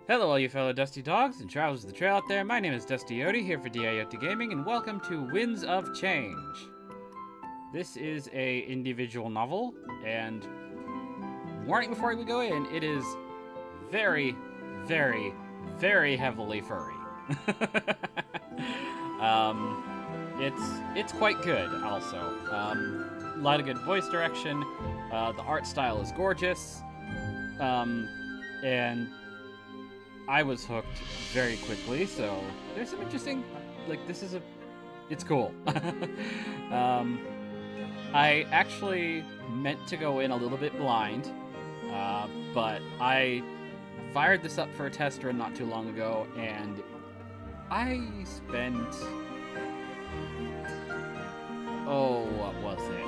Hello all you fellow Dusty Dogs and Travelers of the Trail out there, my name is Dusty Yodi here for DIOT Gaming, and welcome to Winds of Change. This is a individual novel, and warning before we go in, it is very, very, very heavily furry. It's quite good also. A lot of good voice direction, the art style is gorgeous, and I was hooked very quickly, so there's some interesting, it's cool. I actually meant to go in a little bit blind, but I fired this up for a test run not too long ago, and I spent, what was it?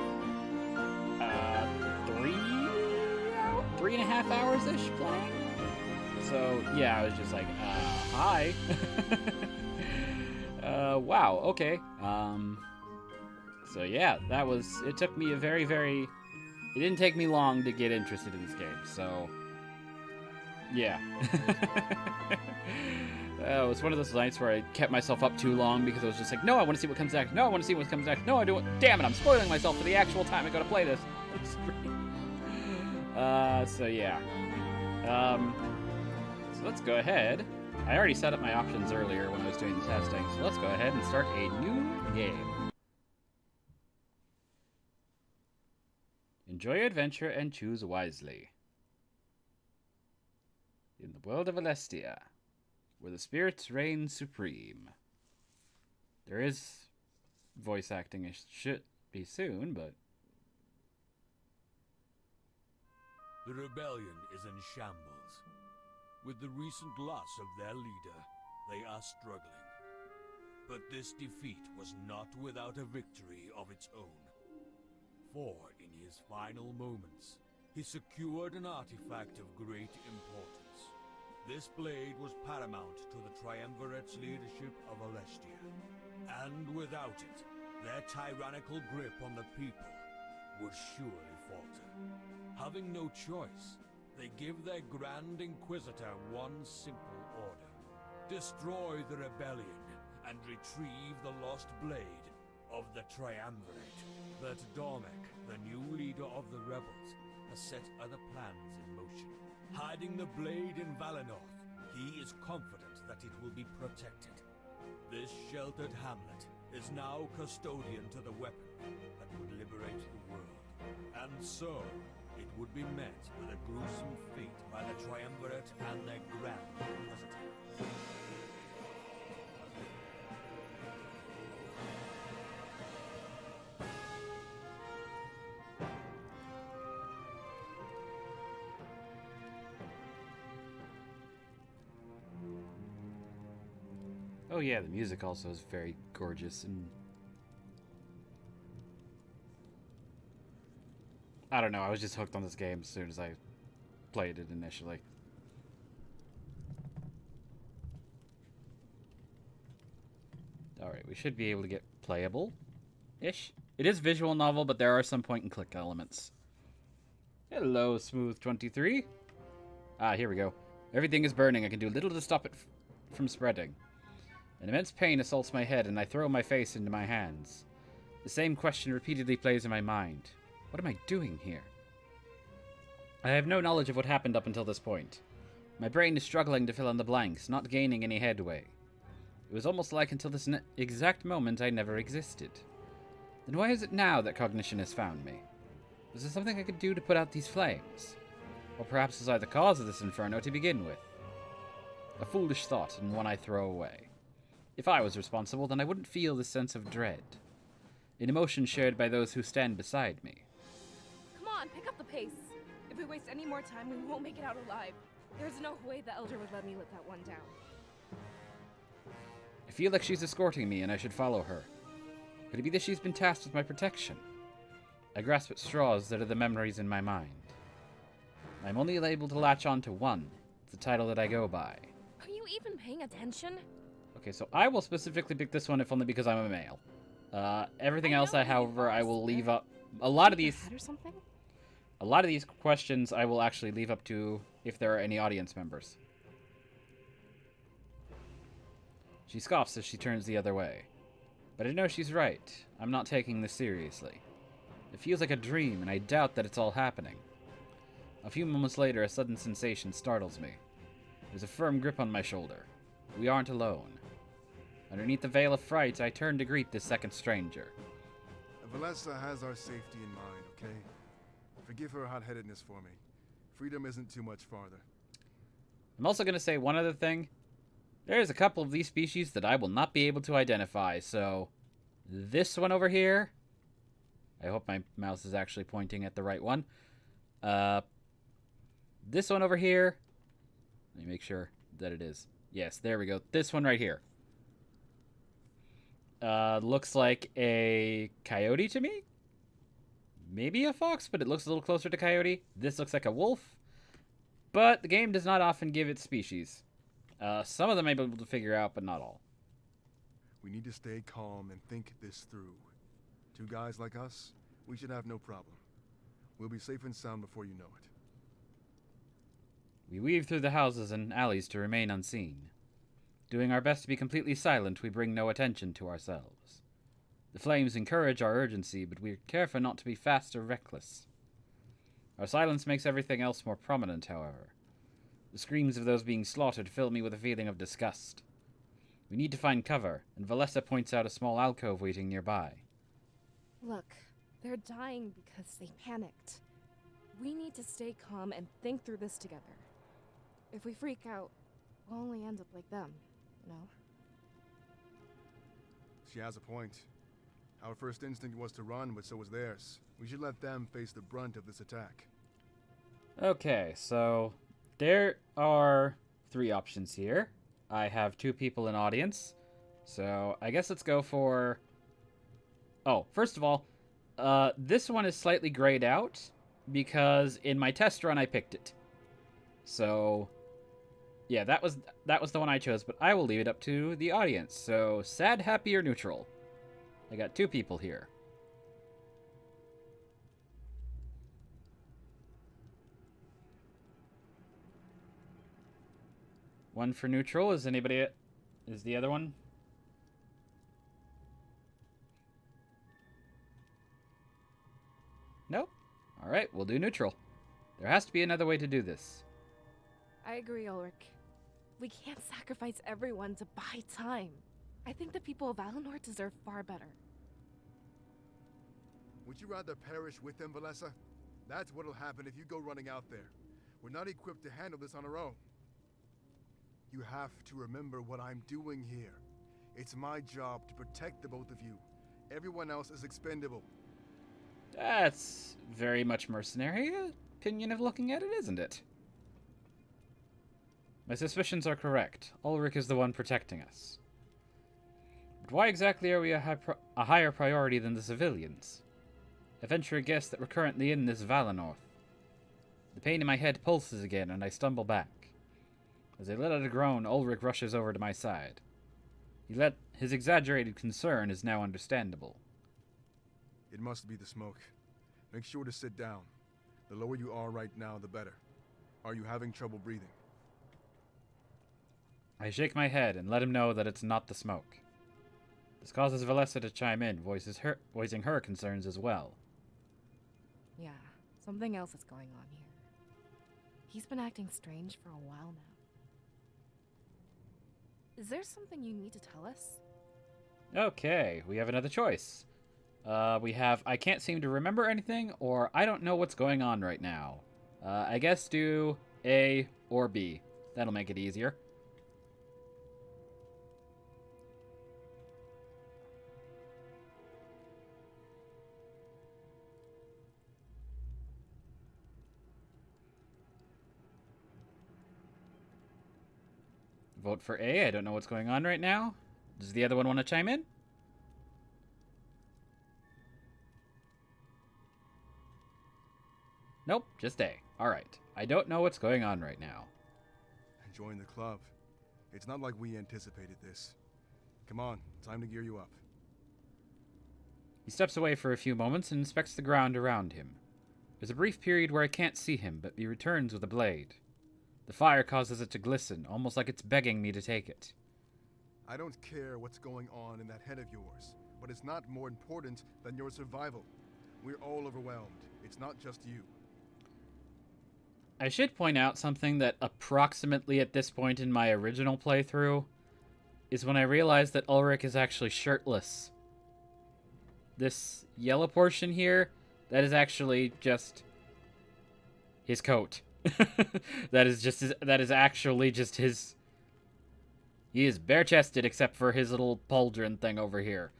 3.5 hours-ish playing? So, yeah, I was just like, hi. Wow, okay. So yeah, it took me it didn't take me long to get interested in this game, so, yeah. It was one of those nights where I kept myself up too long because I was just like, no, I want to see what comes next, no, I want to see what comes next, no, I don't, damn it, I'm spoiling myself for the actual time I gotta play this. So yeah. So let's go ahead. I already set up my options earlier when I was doing the testing, so let's go ahead and start a new game. Enjoy your adventure and choose wisely. In the world of Alestia, where the spirits reign supreme. There is voice acting, it should be soon, but... The rebellion is in shambles. With the recent loss of their leader, they are struggling. But this defeat was not without a victory of its own. For in his final moments, he secured an artifact of great importance. This blade was paramount to the Triumvirate's leadership of Alestia. And without it, their tyrannical grip on the people would surely falter. Having no choice, they give their Grand Inquisitor one simple order. Destroy the rebellion and retrieve the lost blade of the Triumvirate. But Dormek, the new leader of the rebels, has set other plans in motion. Hiding the blade in Valinor, he is confident that it will be protected. This sheltered hamlet is now custodian to the weapon that would liberate the world. And so, it would be met with a gruesome fate by the Triumvirate and their Grand Inquisitor. Oh yeah, the music also is very gorgeous, and I don't know, I was just hooked on this game as soon as I played it initially. Alright, we should be able to get playable-ish. It is visual novel, but there are some point-and-click elements. Hello, Smooth23. Ah, here we go. Everything is burning. I can do little to stop it from spreading. An immense pain assaults my head, and I throw my face into my hands. The same question repeatedly plays in my mind. What am I doing here? I have no knowledge of what happened up until this point. My brain is struggling to fill in the blanks, not gaining any headway. It was almost like until this exact moment I never existed. Then why is it now that cognition has found me? Was there something I could do to put out these flames? Or perhaps was I the cause of this inferno to begin with? A foolish thought, and one I throw away. If I was responsible, then I wouldn't feel this sense of dread. An emotion shared by those who stand beside me. Come on, pick up the pace. If we waste any more time, we won't make it out alive. There's no way the Elder would let me let that one down. I feel like she's escorting me and I should follow her. Could it be that she's been tasked with my protection? I grasp at straws that are the memories in my mind. I'm only able to latch on to one. It's the title that I go by. Are you even paying attention? Okay, so I will specifically pick this one if only because I'm a male. Everything else, however, I will leave up. A lot of these questions I will actually leave up to if there are any audience members. She scoffs as she turns the other way. But I know she's right. I'm not taking this seriously. It feels like a dream, and I doubt that it's all happening. A few moments later, a sudden sensation startles me. There's a firm grip on my shoulder. We aren't alone. Underneath the veil of fright, I turn to greet this second stranger. Valessa has our safety in mind, okay? Forgive her hot-headedness for me. Freedom isn't too much farther. I'm also going to say one other thing. There's a couple of these species that I will not be able to identify, so this one over here, I hope my mouse is actually pointing at the right one. This one over here, let me make sure that it is. Yes, there we go. This one right here. Looks like a coyote to me? Maybe a fox, but it looks a little closer to coyote. This looks like a wolf, but the game does not often give its species. Some of them I'm able to figure out, but not all. We need to stay calm and think this through. Two guys like us, we should have no problem. We'll be safe and sound before you know it. We weave through the houses and alleys to remain unseen. Doing our best to be completely silent, we bring no attention to ourselves. The flames encourage our urgency, but we're careful not to be fast or reckless. Our silence makes everything else more prominent, however. The screams of those being slaughtered fill me with a feeling of disgust. We need to find cover, and Valessa points out a small alcove waiting nearby. Look, they're dying because they panicked. We need to stay calm and think through this together. If we freak out, we'll only end up like them, you know? She has a point. Our first instinct was to run, but so was theirs. We should let them face the brunt of this attack. Okay, so there are 3 options here. I have 2 people in audience, so I guess let's go for... Oh, first of all, this one is slightly grayed out because in my test run I picked it. So, yeah, that was the one I chose, but I will leave it up to the audience. So, sad, happy, or neutral? I got 2 people here. One for neutral. Is anybody... Is the other one? Nope. Alright, we'll do neutral. There has to be another way to do this. I agree, Ulrich. We can't sacrifice everyone to buy time. I think the people of Valinor deserve far better. Would you rather perish with them, Valessa? That's what'll happen if you go running out there. We're not equipped to handle this on our own. You have to remember what I'm doing here. It's my job to protect the both of you. Everyone else is expendable. That's very much mercenary opinion of looking at it, isn't it? My suspicions are correct. Ulrich is the one protecting us. But why exactly are we a higher priority than the civilians? I venture a guess that we're currently in this Valinor. The pain in my head pulses again, and I stumble back. As I let out a groan, Ulrich rushes over to my side. His exaggerated concern is now understandable. It must be the smoke. Make sure to sit down. The lower you are right now, the better. Are you having trouble breathing? I shake my head and let him know that it's not the smoke. This causes Valessa to chime in, voicing her concerns as well. Yeah, something else is going on here. He's been acting strange for a while now. Is there something you need to tell us? Okay, we have another choice. We have I can't seem to remember anything, or I don't know what's going on right now. I guess do A or B. That'll make it easier. Vote for A. I don't know what's going on right now. Does the other one want to chime in? Nope, just A. Alright. I don't know what's going on right now. Join the club. It's not like we anticipated this. Come on, time to gear you up. He steps away for a few moments and inspects the ground around him. There's a brief period where I can't see him, but he returns with a blade. The fire causes it to glisten, almost like it's begging me to take it. I don't care what's going on in that head of yours, but it's not more important than your survival. We're all overwhelmed. It's not just you. I should point out something that approximately at this point in my original playthrough is when I realized that Ulrich is actually shirtless. This yellow portion here, that is actually just his coat. That is actually just his. He is bare-chested except for his little pauldron thing over here.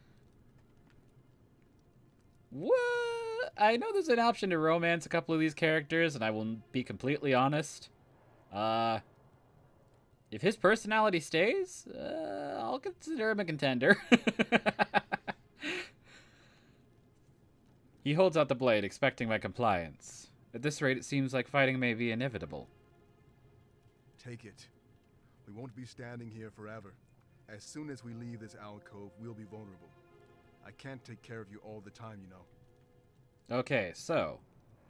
What? I know there's an option to romance a couple of these characters, and I will be completely honest. If his personality stays, I'll consider him a contender. He holds out the blade, expecting my compliance. At this rate, it seems like fighting may be inevitable. Take it. We won't be standing here forever. As soon as we leave this alcove, we'll be vulnerable. I can't take care of you all the time, you know. Okay, so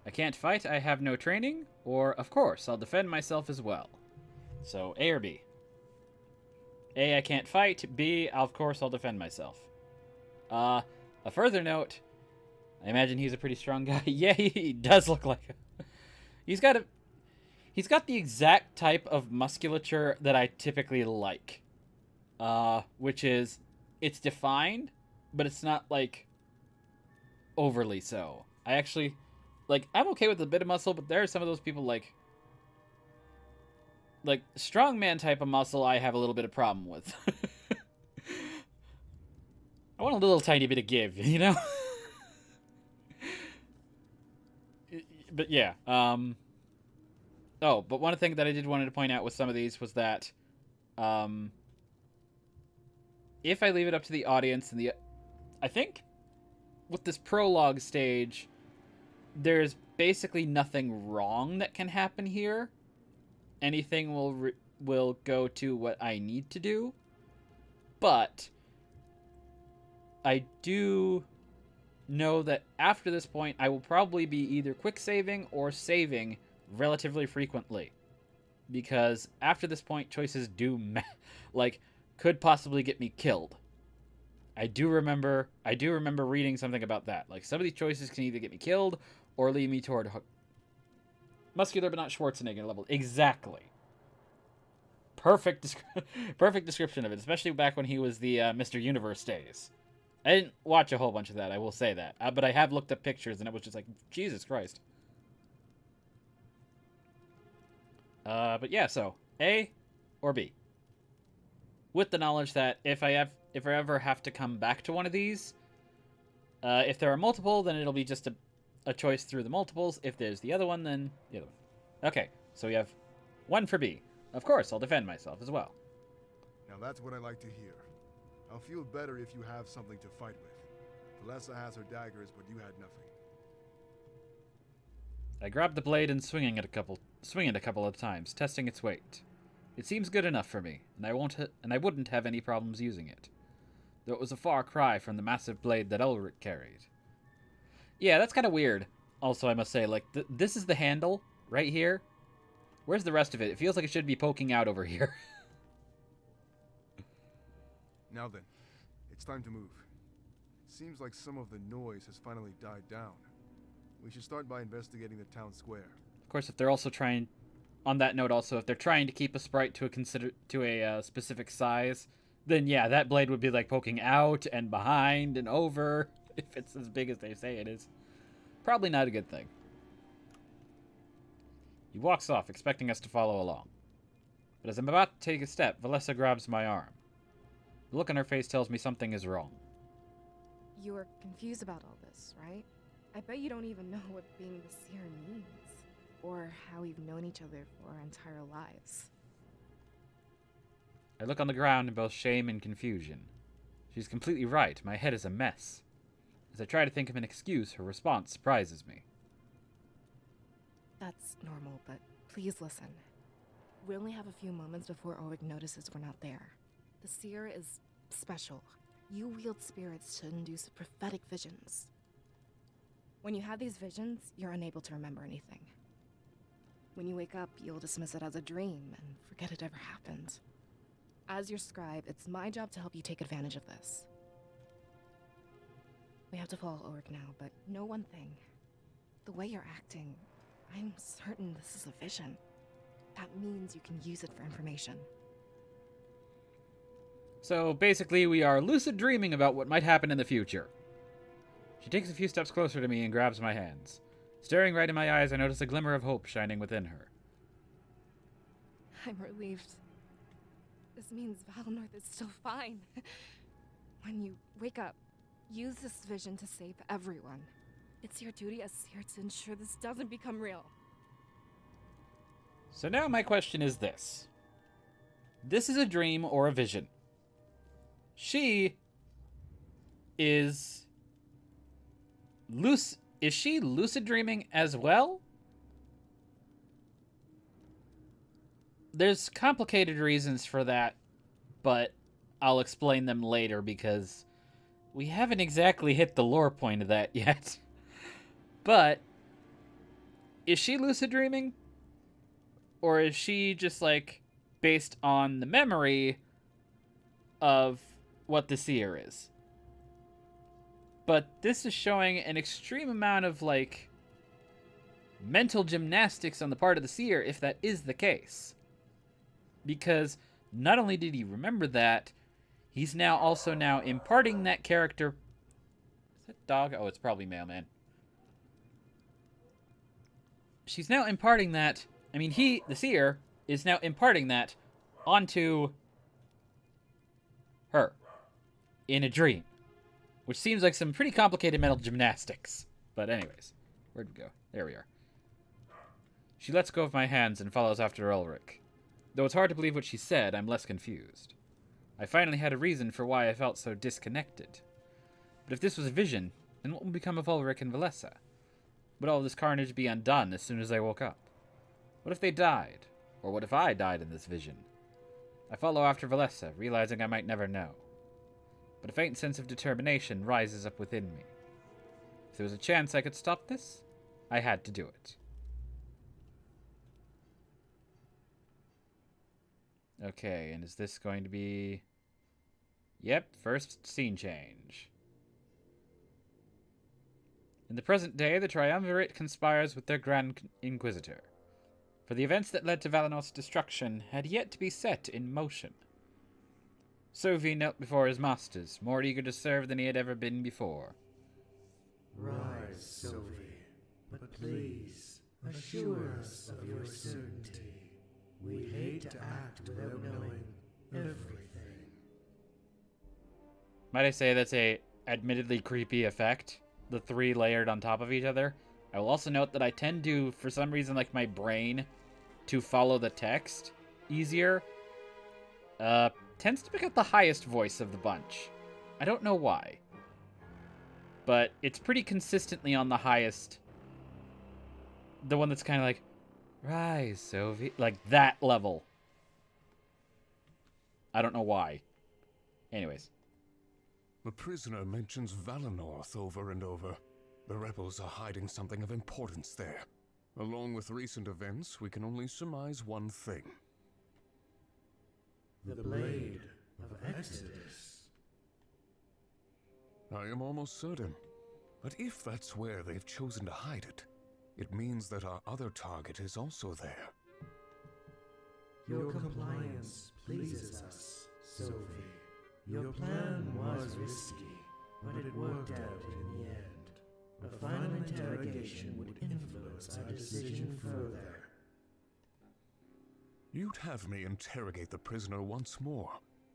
I can't fight, I have no training, or, of course, I'll defend myself as well. So, A or B? A, I can't fight. B, of course, I'll defend myself. A further note, I imagine he's a pretty strong guy. Yeah, he does look like a... He's got the exact type of musculature that I typically like. Which is, it's defined, but it's not, like, overly so. I actually, like, I'm okay with a bit of muscle, but there are some of those people, like strongman type of muscle I have a little bit of problem with. I want a little tiny bit of give, you know? But yeah, oh, but one thing that I did wanted to point out with some of these was that, if I leave it up to the audience and I think with this prologue stage, there's basically nothing wrong that can happen here. Anything will go to what I need to do. But I do know that after this point, I will probably be either quick saving or saving relatively frequently. Because after this point, choices could possibly get me killed. I do remember reading something about that. Like, some of these choices can either get me killed or lead me toward muscular but not Schwarzenegger level. Exactly. Perfect description of it, especially back when he was the Mr. Universe days. I didn't watch a whole bunch of that, I will say that. But I have looked up pictures, and it was just like, Jesus Christ. But yeah, so, A or B? With the knowledge that if I ever have to come back to one of these, if there are multiple, then it'll be just a choice through the multiples. If there's the other one, then the other one. Okay, so we have one for B. Of course, I'll defend myself as well. Now that's what I like to hear. I'll feel better if you have something to fight with. Valessa has her daggers, but you had nothing. I grabbed the blade and swing it a couple of times, testing its weight. It seems good enough for me, and I wouldn't have any problems using it. Though it was a far cry from the massive blade that Ulrich carried. Yeah, that's kind of weird. Also, I must say, like, this is the handle right here. Where's the rest of it? It feels like it should be poking out over here. Now then, it's time to move. Seems like some of the noise has finally died down. We should start by investigating the town square. Of course, if they're also trying... On that note, also, if they're trying to keep a sprite to a specific size, then yeah, that blade would be like poking out and behind and over, if it's as big as they say it is. Probably not a good thing. He walks off, expecting us to follow along. But as I'm about to take a step, Valessa grabs my arm. The look on her face tells me something is wrong. You are confused about all this, right? I bet you don't even know what being the seer means. Or how we've known each other for our entire lives. I look on the ground in both shame and confusion. She's completely right. My head is a mess. As I try to think of an excuse, her response surprises me. That's normal, but please listen. We only have a few moments before Ulrich notices we're not there. The seer is special. You wield spirits to induce prophetic visions. When you have these visions, you're unable to remember anything. When you wake up, you'll dismiss it as a dream and forget it ever happened. As your scribe, it's my job to help you take advantage of this. We have to follow Ulrich now, but know one thing. The way you're acting, I'm certain this is a vision. That means you can use it for information. So basically, we are lucid dreaming about what might happen in the future. She takes a few steps closer to me and grabs my hands. Staring right in my eyes, I notice a glimmer of hope shining within her. I'm relieved. This means Valinor is still fine. When you wake up, use this vision to save everyone. It's your duty as seer to ensure this doesn't become real. So now my question is this. This is a dream or a vision. She is she lucid dreaming as well? There's complicated reasons for that, but I'll explain them later because we haven't exactly hit the lore point of that yet. But is she lucid dreaming? Or is she just like based on the memory of what the seer is? But this is showing an extreme amount of like mental gymnastics on the part of the seer if that is the case. Because not only did he remember that, he's now also now imparting that character. Is that dog? Oh, it's probably mailman. She's now imparting that. I mean, the seer, is now imparting that onto her in a dream. Which seems like some pretty complicated mental gymnastics. But anyways, where'd we go? There we are. She lets go of my hands and follows after Ulrich. Though it's hard to believe what she said, I'm less confused. I finally had a reason for why I felt so disconnected. But if this was a vision, then what would become of Ulrich and Valessa? Would all this carnage be undone as soon as I woke up? What if they died? Or what if I died in this vision? I follow after Valessa, realizing I might never know. But a faint sense of determination rises up within me. If there was a chance I could stop this, I had to do it. Okay, and is this going to be... Yep, first scene change. In the present day, the Triumvirate conspires with their Grand Inquisitor. For the events that led to Valinor's destruction had yet to be set in motion. Sophie knelt before his masters, more eager to serve than he had ever been before. Rise, Sophie, but please, assure us of your certainty. We hate to act without knowing everything. Might I say that's a admittedly creepy effect? The three layered on top of each other. I will also note that I tend to, for some reason, like my brain, to follow the text easier. Tends to pick up the highest voice of the bunch. I don't know why. But it's pretty consistently on the highest. The one that's kind of like, rise, Sophie. Like that level. I don't know why. Anyways. The prisoner mentions Valinor over and over. The rebels are hiding something of importance there. Along with recent events, we can only surmise one thing. The Blade of Exodus. I am almost certain. But if that's where they've chosen to hide it, it means that our other target is also there. Your compliance pleases us, Sophie. Your plan was risky, but it worked out in the end. A final interrogation would influence our decision further. You'd have me interrogate the prisoner once more.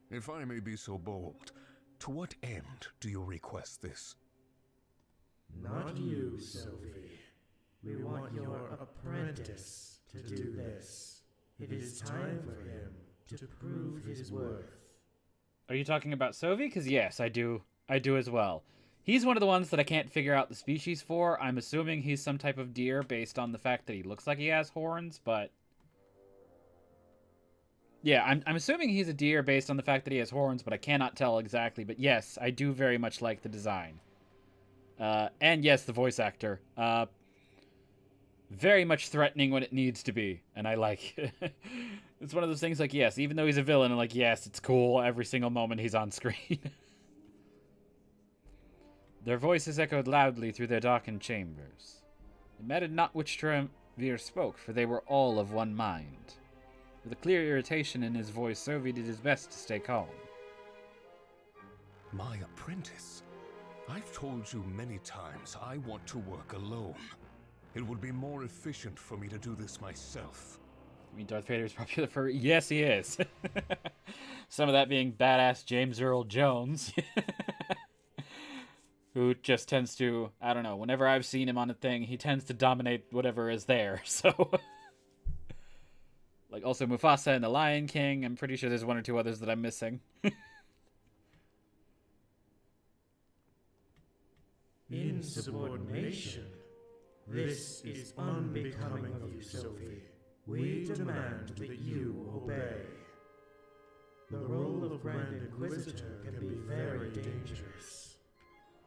If I may be so bold, to what end do you request this? Not you, Sophie. We want your apprentice to do this. It is time for him to prove his worth. Are you talking about Sophie? Because yes, I do. I do as well. He's one of the ones that I can't figure out the species for. I'm assuming he's some type of deer based on the fact that he looks like he has horns, but... Yeah, I'm assuming he's a deer based on the fact that he has horns, but I cannot tell exactly. But yes, I do very much like the design. And yes, the voice actor. Very much threatening when it needs to be, and I like it. It's one of those things like, yes, even though he's a villain, I'm like, yes, it's cool every single moment he's on screen. Their voices echoed loudly through their darkened chambers. It mattered not which triumvirate spoke, for they were all of one mind. With a clear irritation in his voice, Sophie did his best to stay calm. My apprentice? I've told you many times I want to work alone. It would be more efficient for me to do this myself. You mean Darth Vader is popular furry? Yes, he is. Some of that being badass James Earl Jones. Who just tends to, I don't know, whenever I've seen him on a thing, he tends to dominate whatever is there, so... Like, also Mufasa and the Lion King. I'm pretty sure there's one or two others that I'm missing. Insubordination. This is unbecoming of you, Sophie. We demand that you obey. The role of Grand Inquisitor can be very dangerous.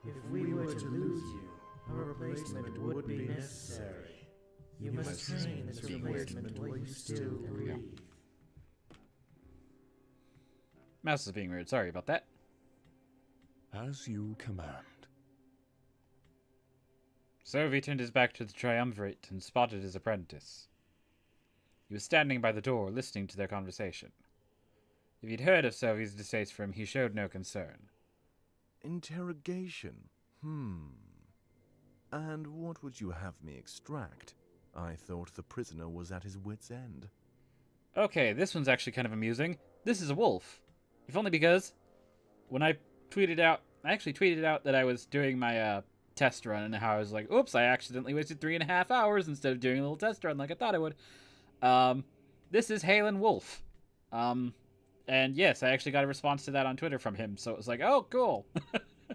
If we were to lose you, a replacement would be necessary. You must train this replacement while you still breathe. Mouse is being weird. Sorry about that. As you command. Sophie turned his back to the triumvirate and spotted his apprentice. He was standing by the door, listening to their conversation. If he'd heard of Sophie's distaste for him, he showed no concern. Interrogation? And what would you have me extract? I thought the prisoner was at his wit's end. Okay, this one's actually kind of amusing. This is a wolf. If only because when I actually tweeted out that I was doing my test run and how I was like, oops, I accidentally wasted 3.5 hours instead of doing a little test run like I thought I would. This is Halen Wolf. And yes, I actually got a response to that on Twitter from him, so it was like, oh, cool.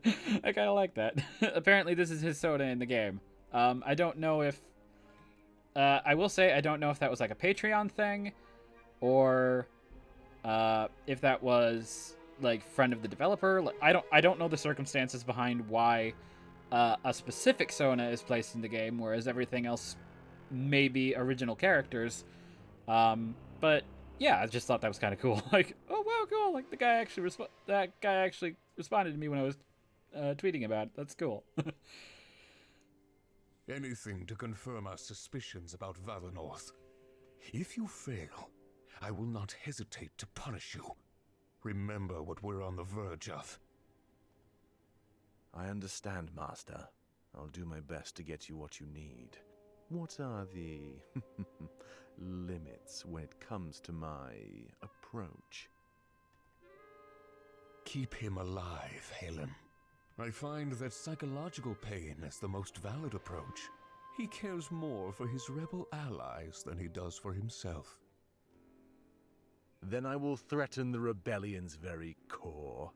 I kind of like that. Apparently this is his soda in the game. I don't know if... I will say I don't know if that was like a Patreon thing, or if that was like friend of the developer. Like, I don't know the circumstances behind why a specific Sona is placed in the game, whereas everything else may be original characters. But yeah, I just thought that was kind of cool. Like, oh wow, cool! Like that guy actually responded to me when I was tweeting about it. That's cool. Anything to confirm our suspicions about Valinor. If you fail, I will not hesitate to punish you. Remember what we're on the verge of. I understand, Master. I'll do my best to get you what you need. What are the limits when it comes to my approach? Keep him alive, Helen. I find that psychological pain is the most valid approach. He cares more for his rebel allies than he does for himself. Then I will threaten the rebellion's very core.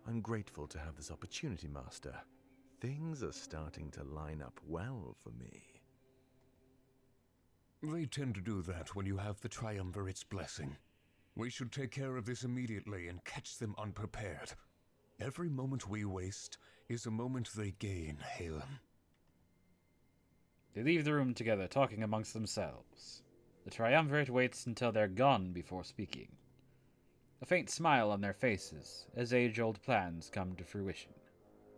I'm grateful to have this opportunity, Master. Things are starting to line up well for me. They tend to do that when you have the Triumvirate's blessing. We should take care of this immediately and catch them unprepared. Every moment we waste is a moment they gain, Halen. They leave the room together, talking amongst themselves. The Triumvirate waits until they're gone before speaking. A faint smile on their faces, as age-old plans come to fruition.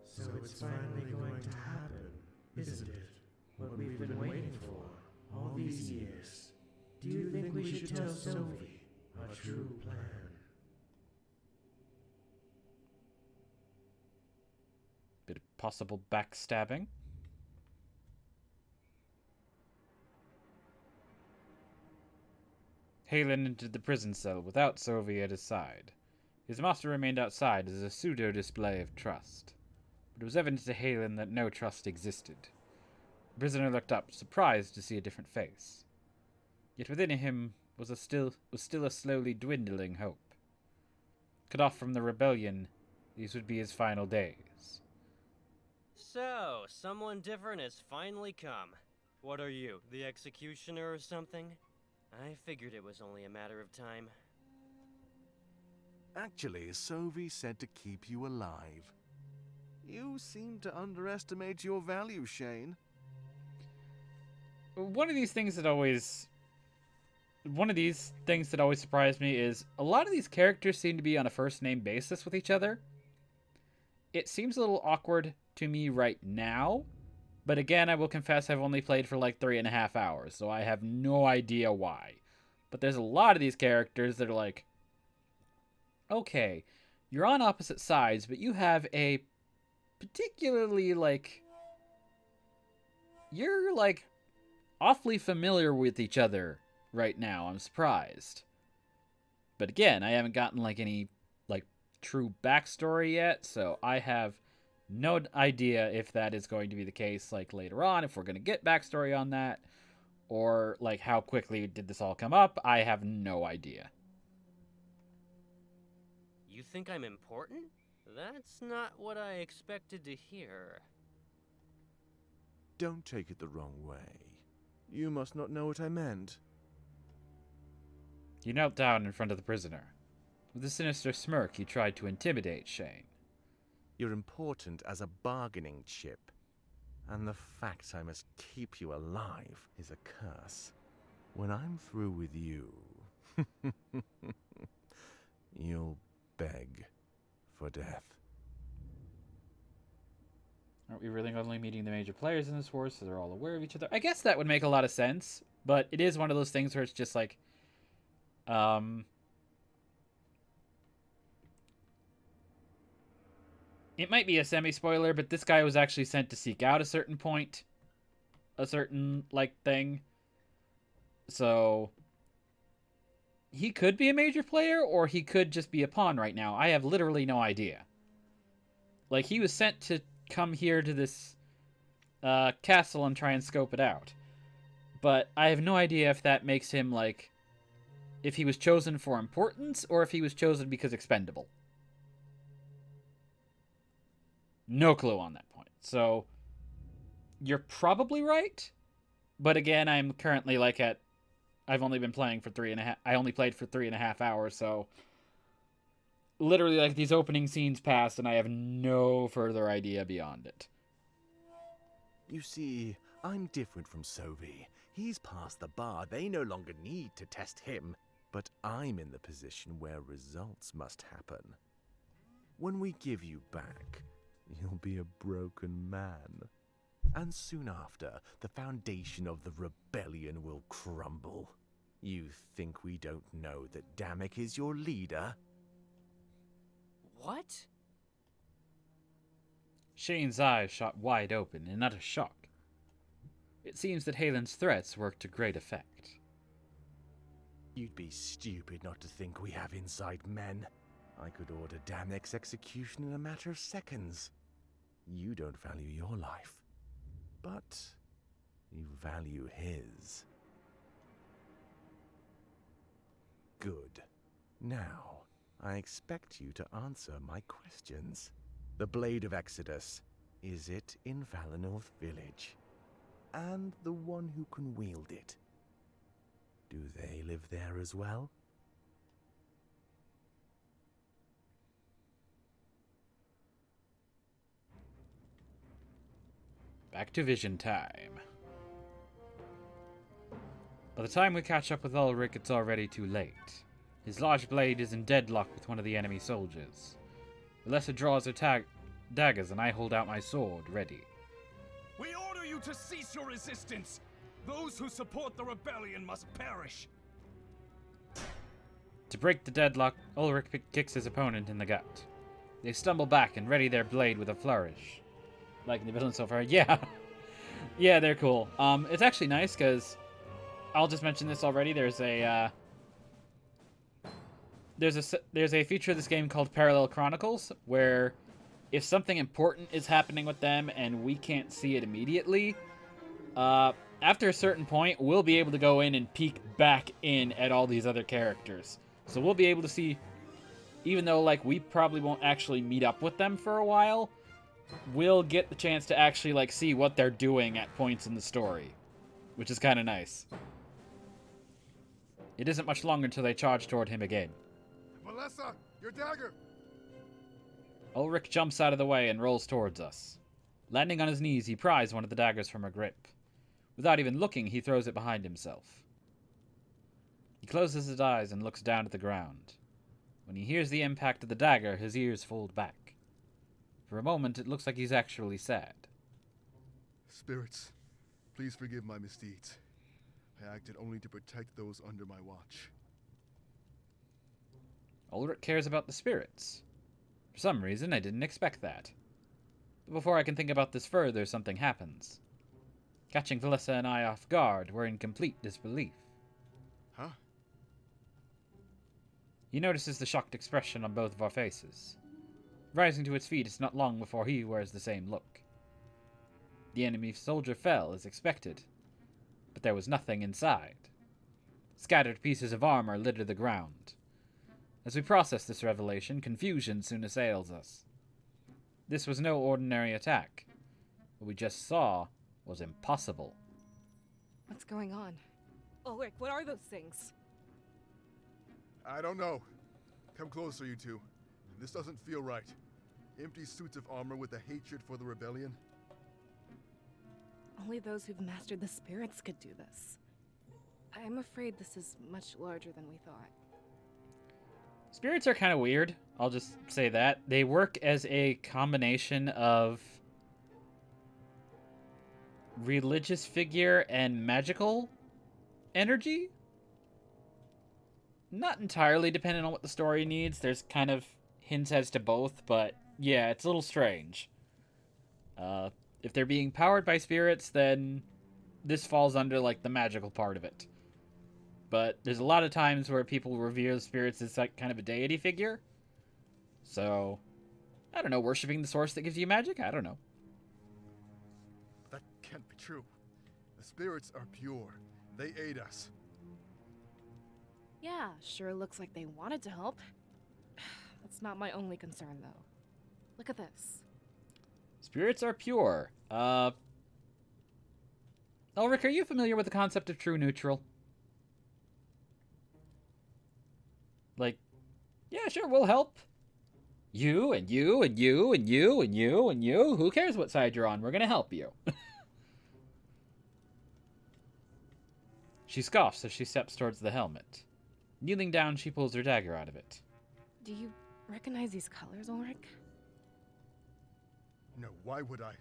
So it's finally going to happen, isn't it? What we've been waiting for all these years. Do you think we should tell Sophie our true plan? Bit of possible backstabbing. Halen entered the prison cell without Sophie at his side. His master remained outside as a pseudo-display of trust. But it was evident to Halen that no trust existed. The prisoner looked up, surprised to see a different face. Yet within him was still a slowly dwindling hope. Cut off from the rebellion, these would be his final days. So, someone different has finally come. What are you, the executioner or something? I figured it was only a matter of time. Actually, Sophie said to keep you alive. You seem to underestimate your value, Shane. One of these things that always one of these things that always surprised me is a lot of these characters seem to be on a first name basis with each other. It seems a little awkward to me right now, but again, I will confess I've only played for like 3.5 hours, so I have no idea why. But there's a lot of these characters that are like, okay, you're on opposite sides, but you have a particularly, like, you're like awfully familiar with each other right now. I'm surprised. But again, I haven't gotten like any like true backstory yet, so I have no idea if that is going to be the case like later on, if we're going to get backstory on that, or like how quickly did this all come up. I have no idea. You think I'm important? That's not what I expected to hear. Don't take it the wrong way. You must not know what I meant. You knelt down in front of the prisoner. With a sinister smirk, you tried to intimidate Shane. You're important as a bargaining chip. And the fact I must keep you alive is a curse. When I'm through with you, you'll beg for death. Aren't we really only meeting the major players in this war, so they're all aware of each other? I guess that would make a lot of sense, but it is one of those things where it's just like, it might be a semi-spoiler, but this guy was actually sent to seek out a certain point. A certain, like, thing. So, he could be a major player, or he could just be a pawn right now. I have literally no idea. Like, he was sent to come here to this castle and try and scope it out. But I have no idea if that makes him, like, if he was chosen for importance, or if he was chosen because expendable. No clue on that point. So, you're probably right. But again, I'm currently like at, I've only been playing for 3.5, I only played for 3.5 hours, so literally like these opening scenes passed and I have no further idea beyond it. You see, I'm different from Sovi. He's past the bar. They no longer need to test him. But I'm in the position where results must happen. When we give you back, you'll be a broken man. And soon after, the foundation of the rebellion will crumble. You think we don't know that Damek is your leader? What? Shane's eyes shot wide open in utter shock. It seems that Halen's threats worked to great effect. You'd be stupid not to think we have inside men. I could order Damek's execution in a matter of seconds. You don't value your life, but you value his. Good. Now, I expect you to answer my questions. The Blade of Exodus, is it in Valinor Village? And the one who can wield it, do they live there as well? Back to vision time. By the time we catch up with Ulrich, it's already too late. His large blade is in deadlock with one of the enemy soldiers. Alessa draws her daggers and I hold out my sword, ready. We order you to cease your resistance! Those who support the rebellion must perish! To break the deadlock, Ulrich kicks his opponent in the gut. They stumble back and ready their blade with a flourish. Like the villain so far. Yeah. Yeah, they're cool. It's actually nice because I'll just mention this already. There's a feature of this game called Parallel Chronicles where if something important is happening with them and we can't see it immediately, after a certain point, we'll be able to go in and peek back in at all these other characters. So we'll be able to see, even though like we probably won't actually meet up with them for a while, we'll get the chance to actually like see what they're doing at points in the story, which is kind of nice. It isn't much longer until they charge toward him again. Valessa, your dagger! Ulrich jumps out of the way and rolls towards us. Landing on his knees, he pries one of the daggers from her grip. Without even looking, he throws it behind himself. He closes his eyes and looks down at the ground. When he hears the impact of the dagger, his ears fold back. For a moment, it looks like he's actually sad. Spirits, please forgive my misdeeds. I acted only to protect those under my watch. Ulrich cares about the spirits. For some reason, I didn't expect that. But before I can think about this further, something happens. Catching Felissa and I off guard, we're in complete disbelief. Huh? He notices the shocked expression on both of our faces. Rising to his feet, it's not long before he wears the same look. The enemy soldier fell, as expected, but there was nothing inside. Scattered pieces of armor litter the ground. As we process this revelation, confusion soon assails us. This was no ordinary attack. What we just saw was impossible. What's going on? Ulrich, what are those things? I don't know. Come closer, you two. This doesn't feel right. Empty suits of armor with a hatred for the rebellion. Only those who've mastered the spirits could do this. I'm afraid this is much larger than we thought. Spirits are kind of weird. I'll just say that. They work as a combination of religious figure and magical energy. Not entirely dependent on what the story needs. There's kind of hints as to both, but yeah, it's a little strange. If they're being powered by spirits, then this falls under, like, the magical part of it. But there's a lot of times where people revere the spirits as, like, kind of a deity figure. So, I don't know, worshipping the source that gives you magic? I don't know. That can't be true. The spirits are pure. They aid us. Yeah, sure looks like they wanted to help. That's not my only concern, though. Look at this. Spirits are pure. Ulrich, are you familiar with the concept of true neutral? Like, yeah, sure, we'll help. You and you and you and you and you and you. Who cares what side you're on? We're gonna help you. She scoffs as she steps towards the helmet. Kneeling down, she pulls her dagger out of it. Do you recognize these colors, Ulrich? No, why would I?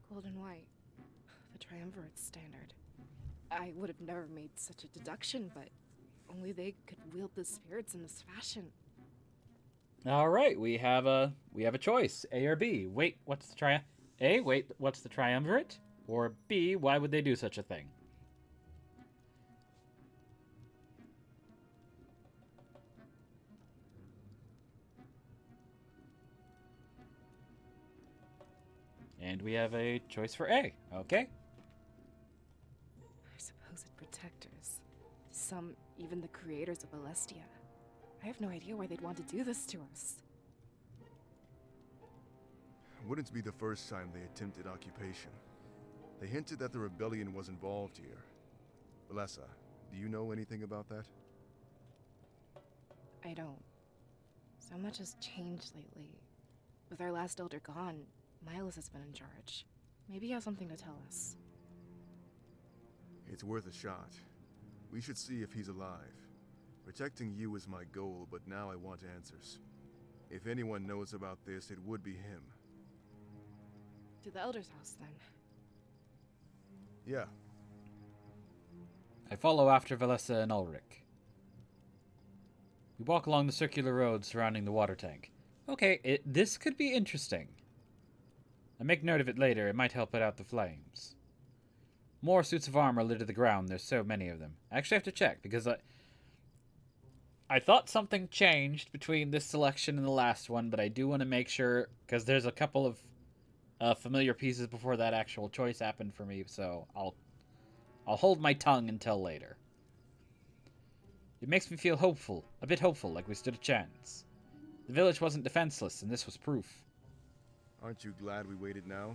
Gold and white. The triumvirate standard. I would have never made such a deduction, but only they could wield the spirits in this fashion. All right, we have a choice, A or B. Wait, what's the A? Wait, what's the triumvirate? Or B? Why would they do such a thing? And we have a choice for A. Okay. Our supposed protectors. Some even the creators of Alestia. I have no idea why they'd want to do this to us. Wouldn't be the first time they attempted occupation. They hinted that the rebellion was involved here. Valessa, do you know anything about that? I don't. So much has changed lately. With our last elder gone, Miles has been in charge. Maybe he has something to tell us. It's worth a shot. We should see if he's alive. Protecting you is my goal, but now I want answers. If anyone knows about this, it would be him. To the elder's house, then. Yeah. I follow after Valessa and Ulrich. We walk along the circular road surrounding the water tank. Okay, this could be interesting. I make note of it later. It might help put out the flames. More suits of armor litter the ground. There's so many of them. I actually have to check, because I thought something changed between this selection and the last one, but I do want to make sure, because there's a couple of familiar pieces before that actual choice happened for me, so I'll hold my tongue until later. It makes me feel hopeful, a bit hopeful, like we stood a chance. The village wasn't defenseless, and this was proof. Aren't you glad we waited now?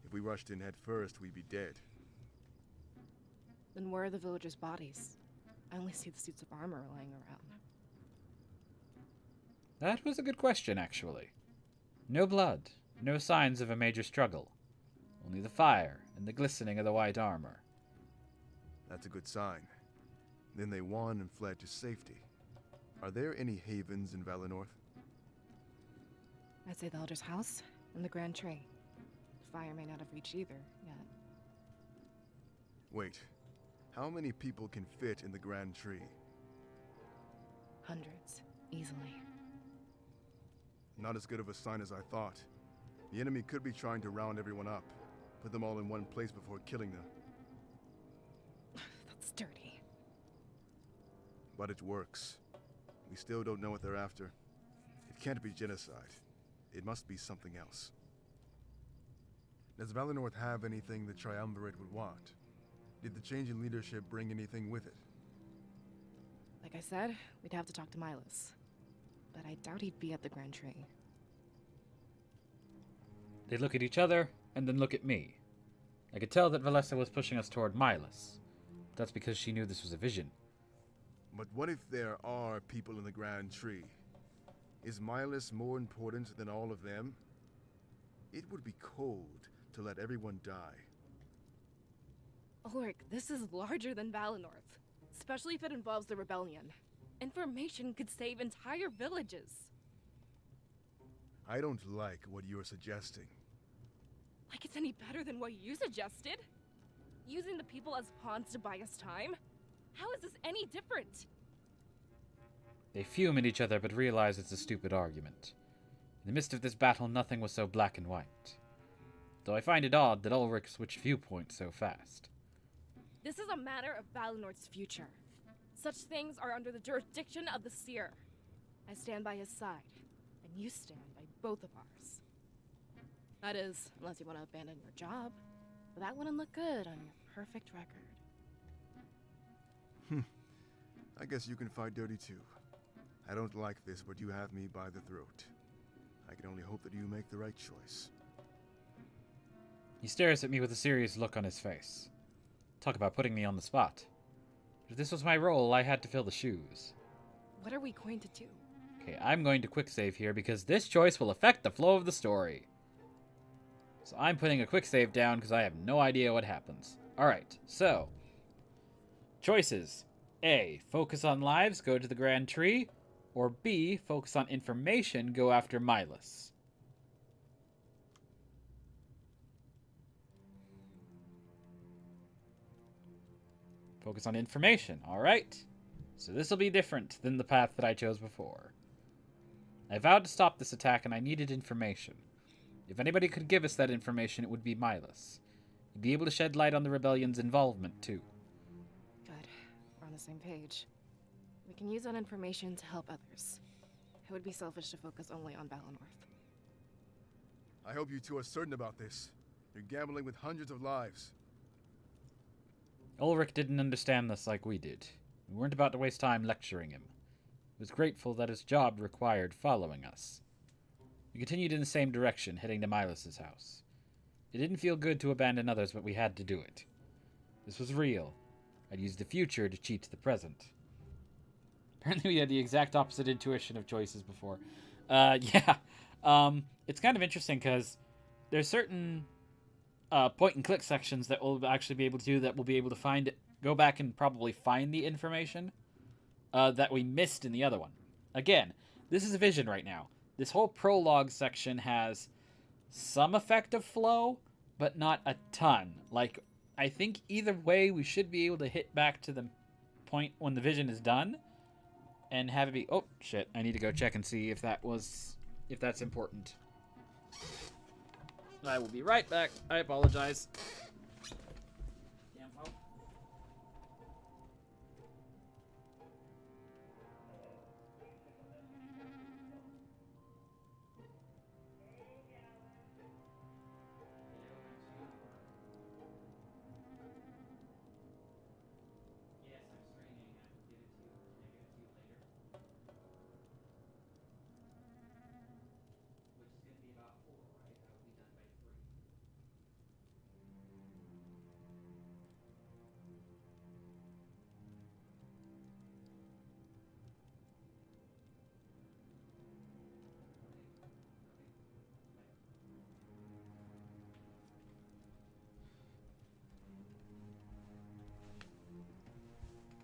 If we rushed in head first, we'd be dead. Then where are the villagers' bodies? I only see the suits of armor lying around. That was a good question, actually. No blood, no signs of a major struggle. Only the fire and the glistening of the white armor. That's a good sign. Then they won and fled to safety. Are there any havens in Valenorth? I'd say the Elder's house and the Grand Tree. The fire may not have reached either yet. Wait, how many people can fit in the Grand Tree? Hundreds, easily. Not as good of a sign as I thought. The enemy could be trying to round everyone up, put them all in one place before killing them. That's dirty. But it works. We still don't know what they're after. It can't be genocide. It must be something else. Does Valenorth have anything the Triumvirate would want? Did the change in leadership bring anything with it? Like I said, we'd have to talk to Milos. But I doubt he'd be at the Grand Tree. They look at each other, and then look at me. I could tell that Valessa was pushing us toward Milos. That's because she knew this was a vision. But what if there are people in the Grand Tree? Is Milos more important than all of them? It would be cold to let everyone die. Ulrich, this is larger than Valenorth. Especially if it involves the rebellion. Information could save entire villages. I don't like what you're suggesting. Like it's any better than what you suggested? Using the people as pawns to buy us time? How is this any different? They fume at each other but realize it's a stupid argument. In the midst of this battle, nothing was so black and white. Though I find it odd that Ulrich switched viewpoints so fast. This is a matter of Valenorth's future. Such things are under the jurisdiction of the Seer. I stand by his side, and you stand by both of ours. That is, unless you want to abandon your job. But that wouldn't look good on your perfect record. I guess you can fight dirty too. I don't like this, but you have me by the throat. I can only hope that you make the right choice. He stares at me with a serious look on his face. Talk about putting me on the spot. But if this was my role, I had to fill the shoes. What are we going to do? Okay, I'm going to quick save here because this choice will affect the flow of the story. So I'm putting a quick save down because I have no idea what happens. Alright, so. Choices. A. Focus on lives, go to the Grand Tree. Or B. Focus on information, go after Milos. Focus on information, alright. So this will be different than the path that I chose before. I vowed to stop this attack and I needed information. If anybody could give us that information, it would be Milos. He'd be able to shed light on the rebellion's involvement, too. Good. We're on the same page. We can use that information to help others. It would be selfish to focus only on Valenorth. I hope you two are certain about this. You're gambling with hundreds of lives. Ulrich didn't understand this like we did. We weren't about to waste time lecturing him. He was grateful that his job required following us. We continued in the same direction, heading to Milos' house. It didn't feel good to abandon others, but we had to do it. This was real. I'd used the future to cheat the present. Apparently we had the exact opposite intuition of choices before. Yeah. It's kind of interesting because there's certain point-and-click sections that we'll actually be able to do that we'll be able to find it, go back and probably find the information that we missed in the other one. Again, this is a vision right now. This whole prologue section has some effect of flow, but not a ton. Like, I think either way we should be able to hit back to the point when the vision is done and have it be... Oh, shit. I need to go check and see if that's important. I will be right back. I apologize. Damn phone. Yes, I'm streaming. I will give it to you. Can I give it to you later? Which is going to be about 4, right? I will be done by 3.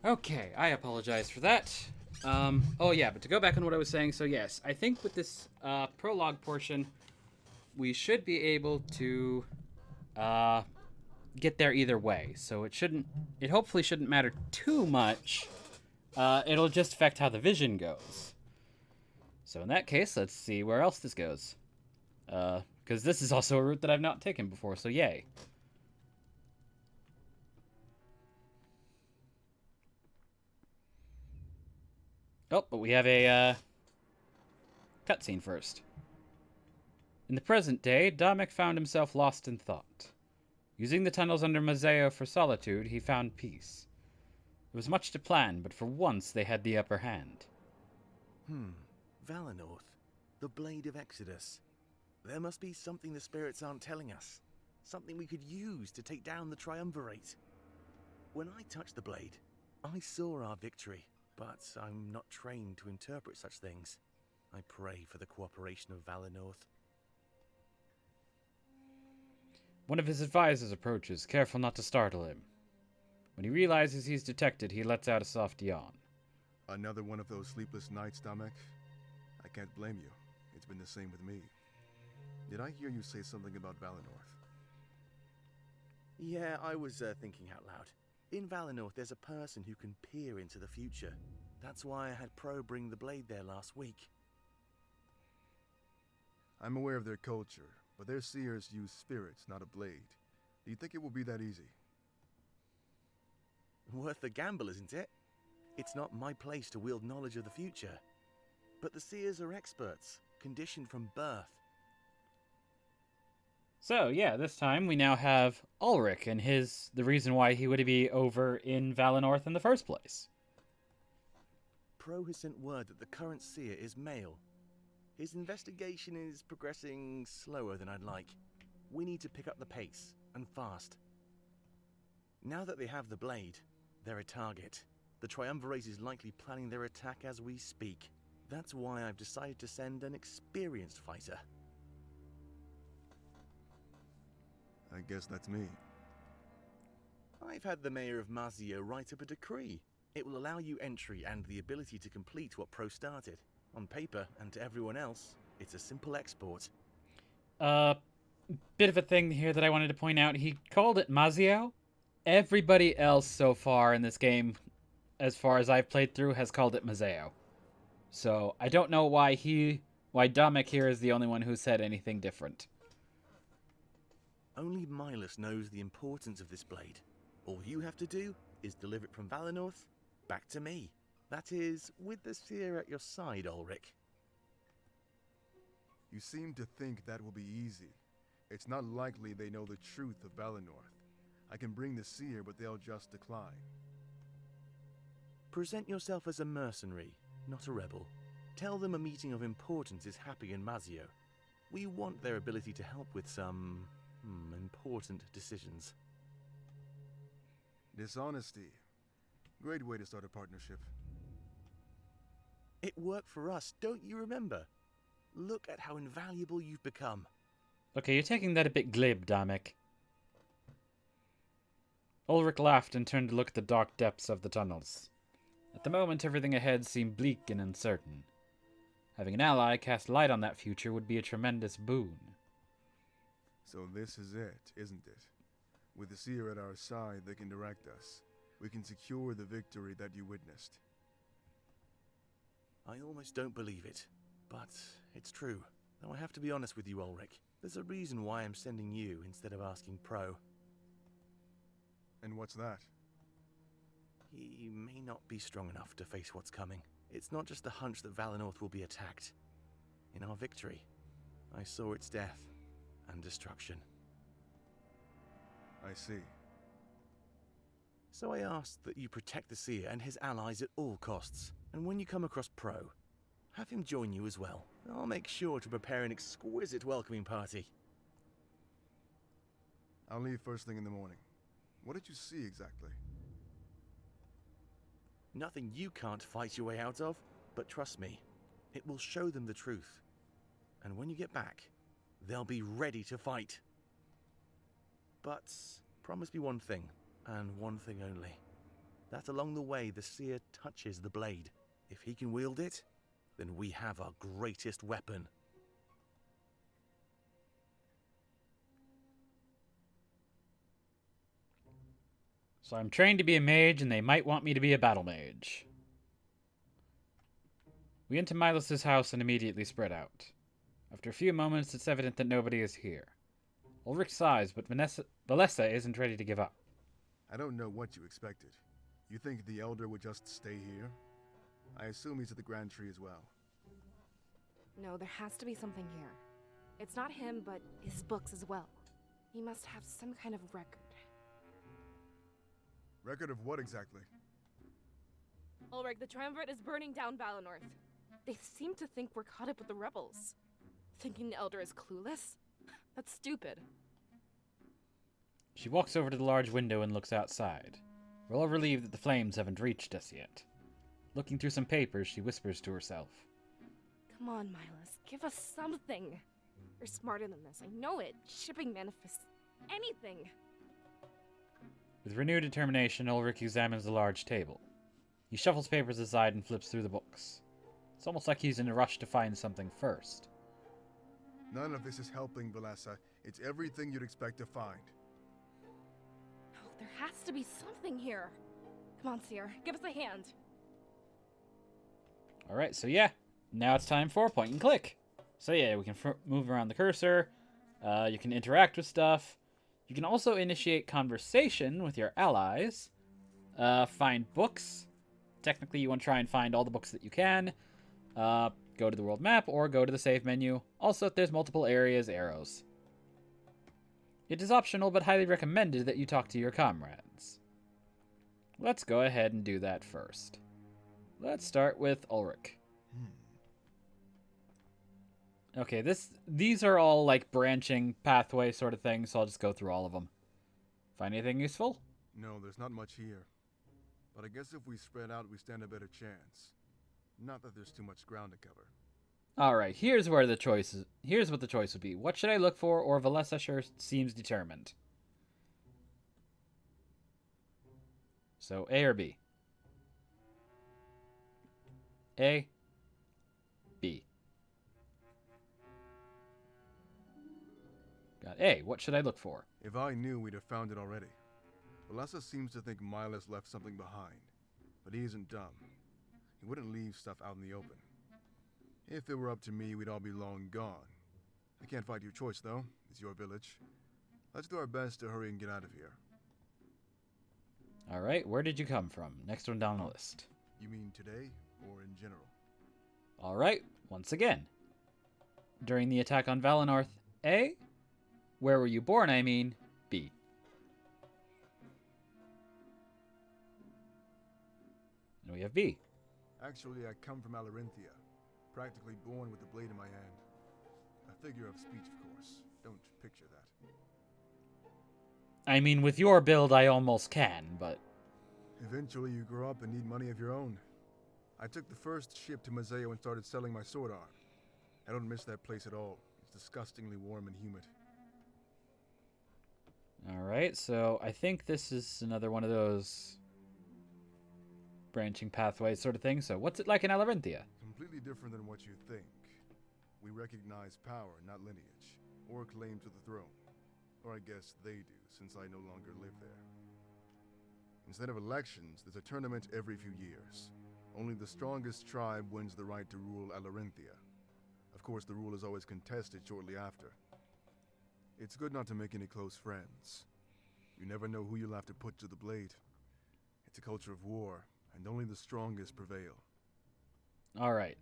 Okay, I apologize for that. Oh yeah, but to go back on what I was saying, so yes, I think with this prologue portion, we should be able to get there either way. So it hopefully shouldn't matter too much. It'll just affect how the vision goes. So in that case, let's see where else this goes. Because this is also a route that I've not taken before, so yay. Oh, but we have a cutscene first. In the present day, Damek found himself lost in thought. Using the tunnels under Mazeo for solitude, he found peace. There was much to plan, but for once they had the upper hand. Valinor, the Blade of Exodus. There must be something the spirits aren't telling us. Something we could use to take down the Triumvirate. When I touched the blade, I saw our victory, but I'm not trained to interpret such things. I pray for the cooperation of Valinor. One of his advisors approaches, careful not to startle him. When he realizes he's detected, he lets out a soft yawn. Another one of those sleepless nights, Damek? I can't blame you. It's been the same with me. Did I hear you say something about Valinor? Yeah, I was thinking out loud. In Valinor, there's a person who can peer into the future. That's why I had Pro bring the blade there last week. I'm aware of their culture, but their seers use spirits, not a blade. Do you think it will be that easy? Worth the gamble, isn't it? It's not my place to wield knowledge of the future. But the seers are experts, conditioned from birth. So, yeah, this time we now have Ulrich and the reason why he would be over in Valinor in the first place. Pro has sent word that the current seer is male. His investigation is progressing slower than I'd like. We need to pick up the pace, and fast. Now that they have the blade, they're a target. The Triumvirate is likely planning their attack as we speak. That's why I've decided to send an experienced fighter. I guess that's me. I've had the mayor of Mazio write up a decree. It will allow you entry and the ability to complete what Pro started. On paper, and to everyone else, it's a simple export. Bit of a thing here that I wanted to point out. He called it Mazio. Everybody else so far in this game, as far as I've played through, has called it Mazeo. So I don't know why Damek here is the only one who said anything different. Only Milas knows the importance of this blade. All you have to do is deliver it from Valinor back to me. That is, with the seer at your side, Ulrich. You seem to think that will be easy. It's not likely they know the truth of Valinor. I can bring the seer, but they'll just decline. Present yourself as a mercenary, not a rebel. Tell them a meeting of importance is happening in Mazio. We want their ability to help with some important decisions. Dishonesty. Great way to start a partnership. It worked for us, don't you remember? Look at how invaluable you've become. Okay, you're taking that a bit glib, Damek. Ulrich laughed and turned to look at the dark depths of the tunnels. At the moment, everything ahead seemed bleak and uncertain. Having an ally cast light on that future would be a tremendous boon. So this is it, isn't it? With the seer at our side, they can direct us. We can secure the victory that you witnessed. I almost don't believe it, but it's true. Though I have to be honest with you, Ulrich. There's a reason why I'm sending you instead of asking Pro. And what's that? He may not be strong enough to face what's coming. It's not just a hunch that Valinor will be attacked. In our victory, I saw its death and destruction. I see. So I asked that you protect the seer and his allies at all costs. And when you come across Pro, have him join you as well. I'll make sure to prepare an exquisite welcoming party. I'll leave first thing in the morning. What did you see exactly? Nothing you can't fight your way out of, but trust me, it will show them the truth. And when you get back, they'll be ready to fight. But promise me one thing, and one thing only. that along the way the seer touches the blade. If he can wield it, then we have our greatest weapon. So I'm trained to be a mage, and they might want me to be a battle mage. We enter Milos' house and immediately spread out. After a few moments, it's evident that nobody is here. Ulrich sighs, but Valessa isn't ready to give up. I don't know what you expected. You think the Elder would just stay here? I assume he's at the Grand Tree as well. No, there has to be something here. It's not him, but his books as well. He must have some kind of record. Record of what exactly? Ulrich, the Triumvirate is burning down Valinor. They seem to think we're caught up with the rebels. Thinking the Elder is clueless? That's stupid. She walks over to the large window and looks outside. We're all relieved that the flames haven't reached us yet. Looking through some papers, she whispers to herself. Come on, Milos. Give us something. You're smarter than this. I know it. Shipping manifests. Anything. With renewed determination, Ulrich examines the large table. He shuffles papers aside and flips through the books. It's almost like he's in a rush to find something first. None of this is helping, Valessa. It's everything you'd expect to find. No, there has to be something here. Come on, Seer. Give us a hand. Alright, so yeah. Now it's time for point and click. So yeah, we can move around the cursor. You can interact with stuff. You can also initiate conversation with your allies. Find books. Technically, you want to try and find all the books that you can. Go to the world map or go to the save menu. Also, if there's multiple areas, arrows. It is optional, but highly recommended that you talk to your comrades. Let's go ahead and do that first. Let's start with Ulrich. Okay, these are all like branching pathway sort of things, so I'll just go through all of them. Find anything useful? No, there's not much here. But I guess if we spread out, we stand a better chance. Not that there's too much ground to cover. Alright, here's what the choice would be. What should I look for, or Valessa sure seems determined. So, A or B? A. B. Got A. What should I look for? If I knew, we'd have found it already. Valessa seems to think Milos left something behind. But he isn't dumb. He wouldn't leave stuff out in the open. If it were up to me, we'd all be long gone. I can't fight your choice, though. It's your village. Let's do our best to hurry and get out of here. Alright, where did you come from? Next one down the list. You mean today, or in general? Alright, once again. During the attack on Valinor, A. Where were you born, I mean, B. And we have B. Actually, I come from Alarinthia. Practically born with the blade in my hand. A figure of speech, of course. Don't picture that. I mean, with your build, I almost can, but... Eventually, you grow up and need money of your own. I took the first ship to Mazeo and started selling my sword art. I don't miss that place at all. It's disgustingly warm and humid. Alright, so I think this is another one of those branching pathways sort of thing. So what's it like in Alarinthia? Completely different than what you think. We recognize power, not lineage, or claim to the throne. Or I guess they do, since I no longer live there. Instead of elections, there's a tournament every few years. Only the strongest tribe wins the right to rule Alarinthia. Of course, the rule is always contested shortly after. It's good not to make any close friends. You never know who you'll have to put to the blade. It's a culture of war, and only the strongest prevail. Alright.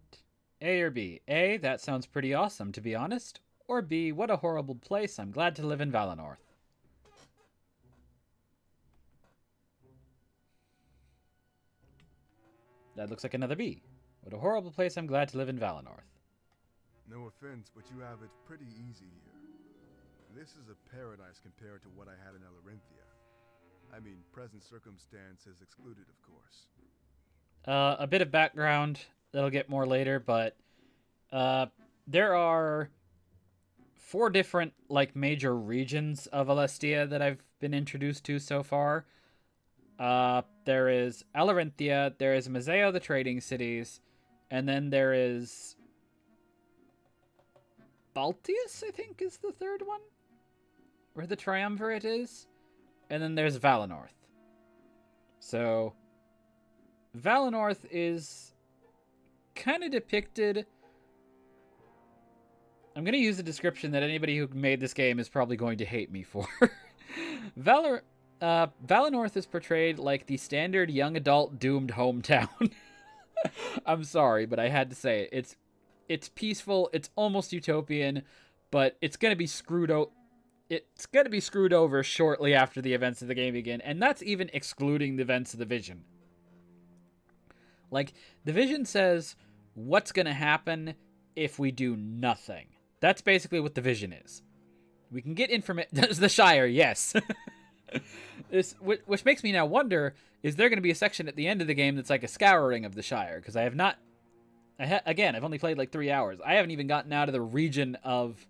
A or B? A, that sounds pretty awesome, to be honest. Or B, what a horrible place, I'm glad to live in Valinor. That looks like another B. What a horrible place, I'm glad to live in Valinor. No offense, but you have it pretty easy here. This is a paradise compared to what I had in Alarinthia. I mean, present circumstances excluded, of course. A bit of background that'll get more later, but there are 4 different major regions of Alestia that I've been introduced to so far. There is Alarinthia, there is Mazeo, the trading cities, and then there is Baltius, I think, is the third one, where the Triumvirate is, and then there's Valenorth. So, Valenorth is kind of depicted. I'm going to use a description that anybody who made this game is probably going to hate me for. Valenorth is portrayed like the standard young adult doomed hometown. I'm sorry, but I had to say it. It's peaceful, it's almost utopian, but it's going to be screwed out. It's going to be screwed over shortly after the events of the game begin, and that's even excluding the events of the Vision. Like, the Vision says what's going to happen if we do nothing. That's basically what the Vision is. We can get information. That's the Shire, yes. Which makes me now wonder, is there going to be a section at the end of the game that's like a scouring of the Shire? Because I have not... Again, I've only played like 3 hours. I haven't even gotten out of the region of...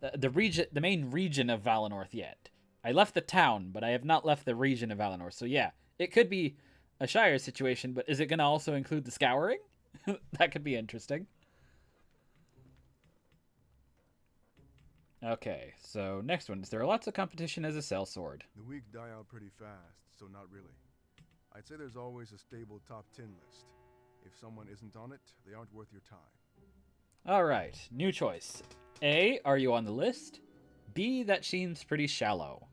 the main region of Valenorth yet. I left the town, but I have not left the region of Valenorth. So yeah, it could be a Shire situation, but is it going to also include the scouring? That could be interesting. Okay, so next one. There are lots of competition as a sellsword. The weak die out pretty fast, so not really. I'd say there's always a stable top 10 list. If someone isn't on it, they aren't worth your time. Alright, new choice. A, are you on the list? B, that seems pretty shallow.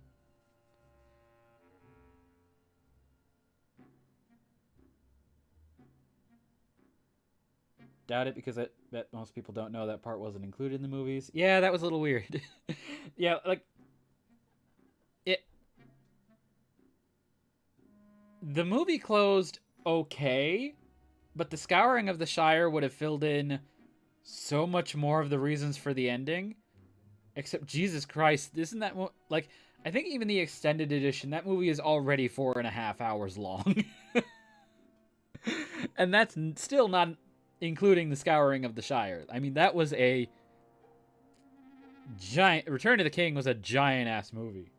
Doubt it, because I bet most people don't know that part wasn't included in the movies. Yeah, that was a little weird. Yeah, like... The movie closed okay, but the scouring of the Shire would have filled in so much more of the reasons for the ending. Except, Jesus Christ, isn't that... like, I think even the extended edition, that movie is already 4.5 hours long. And that's still not including the scouring of the Shire. I mean, that was a giant... Return of the King was a giant-ass movie.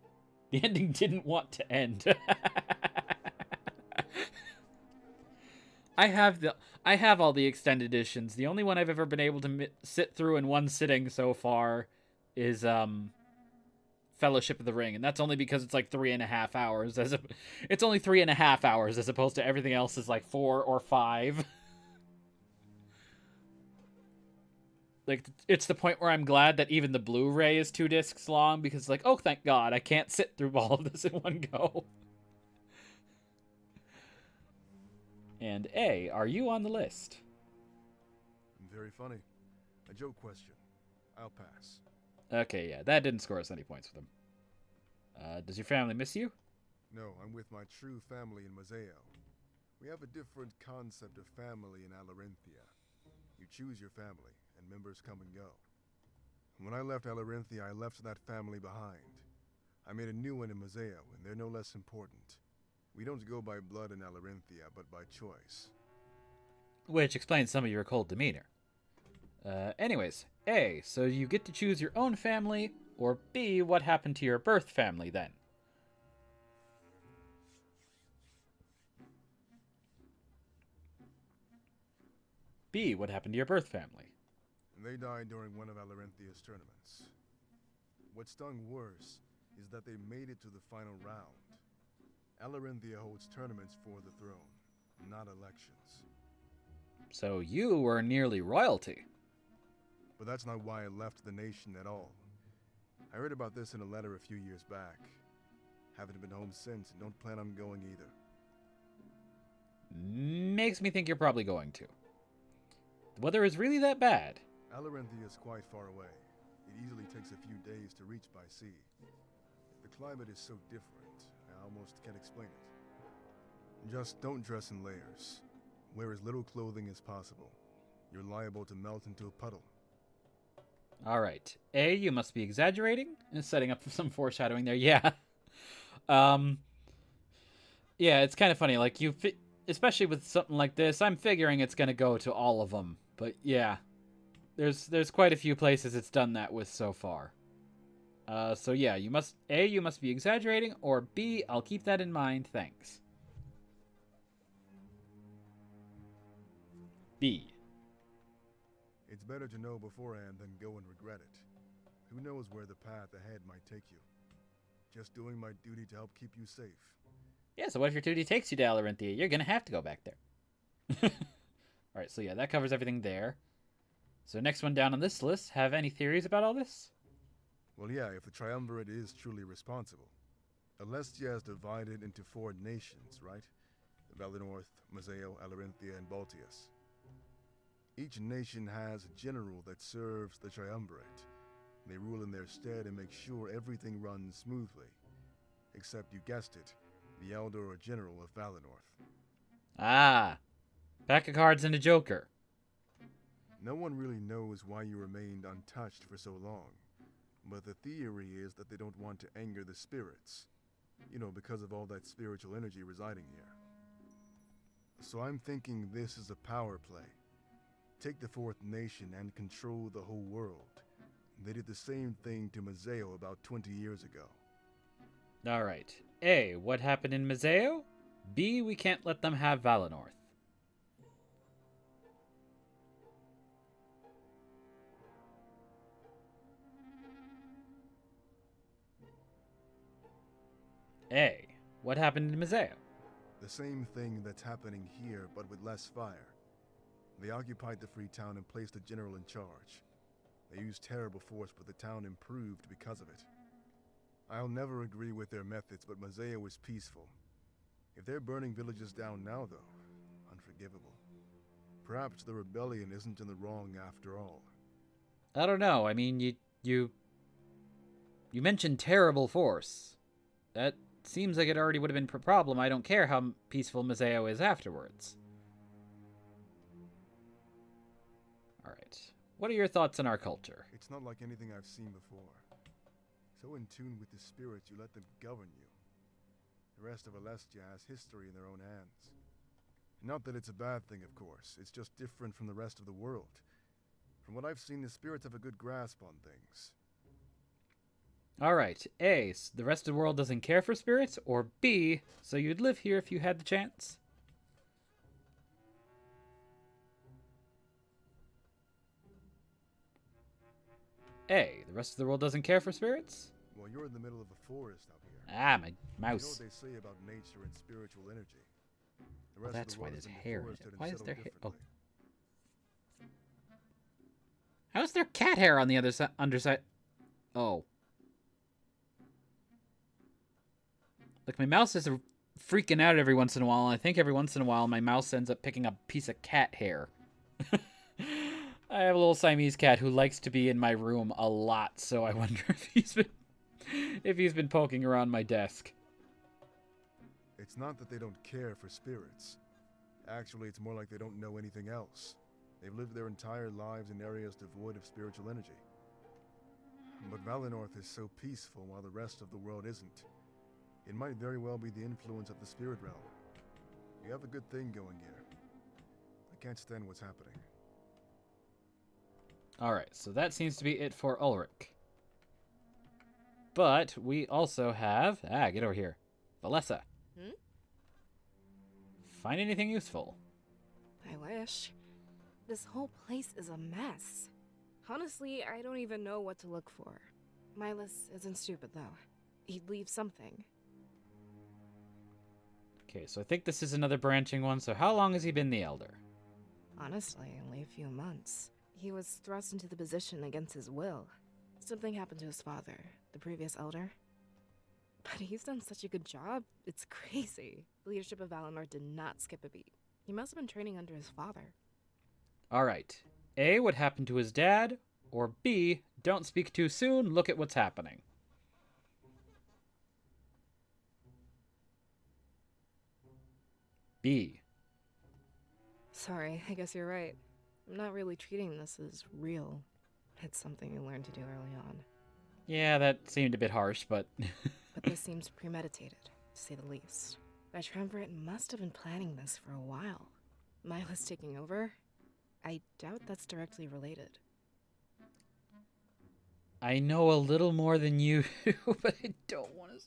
The ending didn't want to end. I have all the extended editions. The only one I've ever been able to sit through in one sitting so far is Fellowship of the Ring, and that's only because it's like 3.5 hours. It's only 3.5 hours as opposed to everything else is like 4 or 5. Like, it's the point where I'm glad that even the Blu-ray is 2 discs long, because like, oh, thank God, I can't sit through all of this in one go. And A, are you on the list? Very funny. A joke question. I'll pass. Okay, yeah, that didn't score us any points with him. Does your family miss you? No, I'm with my true family in Mazeo. We have a different concept of family in Alarinthia. You choose your family, and members come and go. When I left Alarinthia, I left that family behind. I made a new one in Mazeo, and they're no less important. We don't go by blood in Alarinthia, but by choice. Which explains some of your cold demeanor. Anyways, A, so you get to choose your own family, or B, what happened to your birth family then? B, what happened to your birth family? They died during one of Alarinthia's tournaments. What stung worse is that they made it to the final round. Alarinthia holds tournaments for the throne, not elections. So you were nearly royalty. But that's not why I left the nation at all. I heard about this in a letter a few years back. Haven't been home since and don't plan on going either. Makes me think you're probably going to. The weather is really that bad. Alarinthia is quite far away. It easily takes a few days to reach by sea. The climate is so different, I almost can't explain it. Just don't dress in layers. Wear as little clothing as possible. You're liable to melt into a puddle. Alright. A, you must be exaggerating and setting up some foreshadowing there. Yeah. Yeah, it's kind of funny. Like, especially with something like this, I'm figuring it's going to go to all of them. But yeah, there's quite a few places it's done that with so far. So yeah, you must be exaggerating, or B, I'll keep that in mind, thanks. B. It's better to know beforehand than go and regret it. Who knows where the path ahead might take you? Just doing my duty to help keep you safe. Yeah, so what if your duty takes you to Alarinthia? You're gonna have to go back there. Alright, so yeah, that covers everything there. So next one down on this list, have any theories about all this? Well, yeah, if the Triumvirate is truly responsible. Alestia is divided into 4 nations, right? Valinorth, Mazeo, Alarinthia, and Baltius. Each nation has a general that serves the Triumvirate. They rule in their stead and make sure everything runs smoothly. Except, you guessed it, the Elder or General of Valinorth. Ah, pack of cards and a joker. No one really knows why you remained untouched for so long. But the theory is that they don't want to anger the spirits. You know, because of all that spiritual energy residing here. So I'm thinking this is a power play. Take the 4th nation and control the whole world. They did the same thing to Mazeo about 20 years ago. Alright. A, what happened in Mazeo? B, we can't let them have Valinorth. A, what happened in Mazeo? The same thing that's happening here, but with less fire. They occupied the free town and placed a general in charge. They used terrible force, but the town improved because of it. I'll never agree with their methods, but Mazeo is peaceful. If they're burning villages down now, though, unforgivable. Perhaps the rebellion isn't in the wrong after all. I don't know. I mean, you mentioned terrible force. That seems like it already would have been a problem. I don't care how peaceful Mazeo is afterwards. Alright. What are your thoughts on our culture? It's not like anything I've seen before. So in tune with the spirits, you let them govern you. The rest of Alestia has history in their own hands. Not that it's a bad thing, of course. It's just different from the rest of the world. From what I've seen, the spirits have a good grasp on things. Alright. A, so the rest of the world doesn't care for spirits? Or B, so you'd live here if you had the chance? A, the rest of the world doesn't care for spirits? Well, you're in the middle of a forest out here. Ah, my You know mouse. what they say about nature and spiritual energy. The Well, rest that's of the why world there's is in the hair in forested it. and Why is settled there hair? Oh. differently. How's there cat hair on the other side, underside? Oh. Look, my mouse is freaking out every once in a while, and I think every once in a while my mouse ends up picking up a piece of cat hair. I have a little Siamese cat who likes to be in my room a lot, so I wonder if he's been poking around my desk. It's not that they don't care for spirits. Actually, it's more like they don't know anything else. They've lived their entire lives in areas devoid of spiritual energy. But Valinorth is so peaceful while the rest of the world isn't. It might very well be the influence of the spirit realm. You have a good thing going here. I can't stand what's happening. Alright, so that seems to be it for Ulrich. But we also have... Ah, get over here. Valessa. Hmm? Find anything useful? I wish. This whole place is a mess. Honestly, I don't even know what to look for. Milas isn't stupid, though. He'd leave something. Okay, so I think this is another branching one. So how long has he been the Elder? Honestly, only a few months. He was thrust into the position against his will. Something happened to his father, the previous Elder. But he's done such a good job, it's crazy. The leadership of Valinor did not skip a beat. He must have been training under his father. Alright. A, what happened to his dad? Or B, don't speak too soon, look at what's happening. B. Sorry, I guess you're right. I'm not really treating this as real. It's something you learned to do early on. Yeah, that seemed a bit harsh, but... But this seems premeditated, to say the least. The Triumvirate must have been planning this for a while. Milas taking over? I doubt that's directly related. I know a little more than you, but I don't want to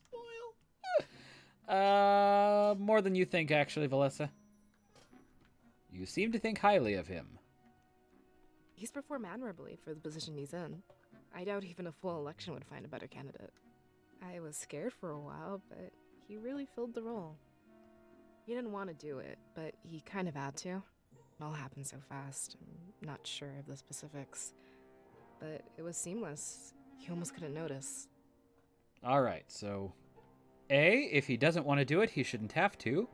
spoil. More than you think, actually, Valessa. You seem to think highly of him. He's performed admirably for the position he's in. I doubt even a full election would find a better candidate. I was scared for a while, but he really filled the role. He didn't want to do it, but he kind of had to. It all happened so fast. I'm not sure of the specifics. But it was seamless. You almost couldn't notice. Alright, so... A, if he doesn't want to do it, he shouldn't have to.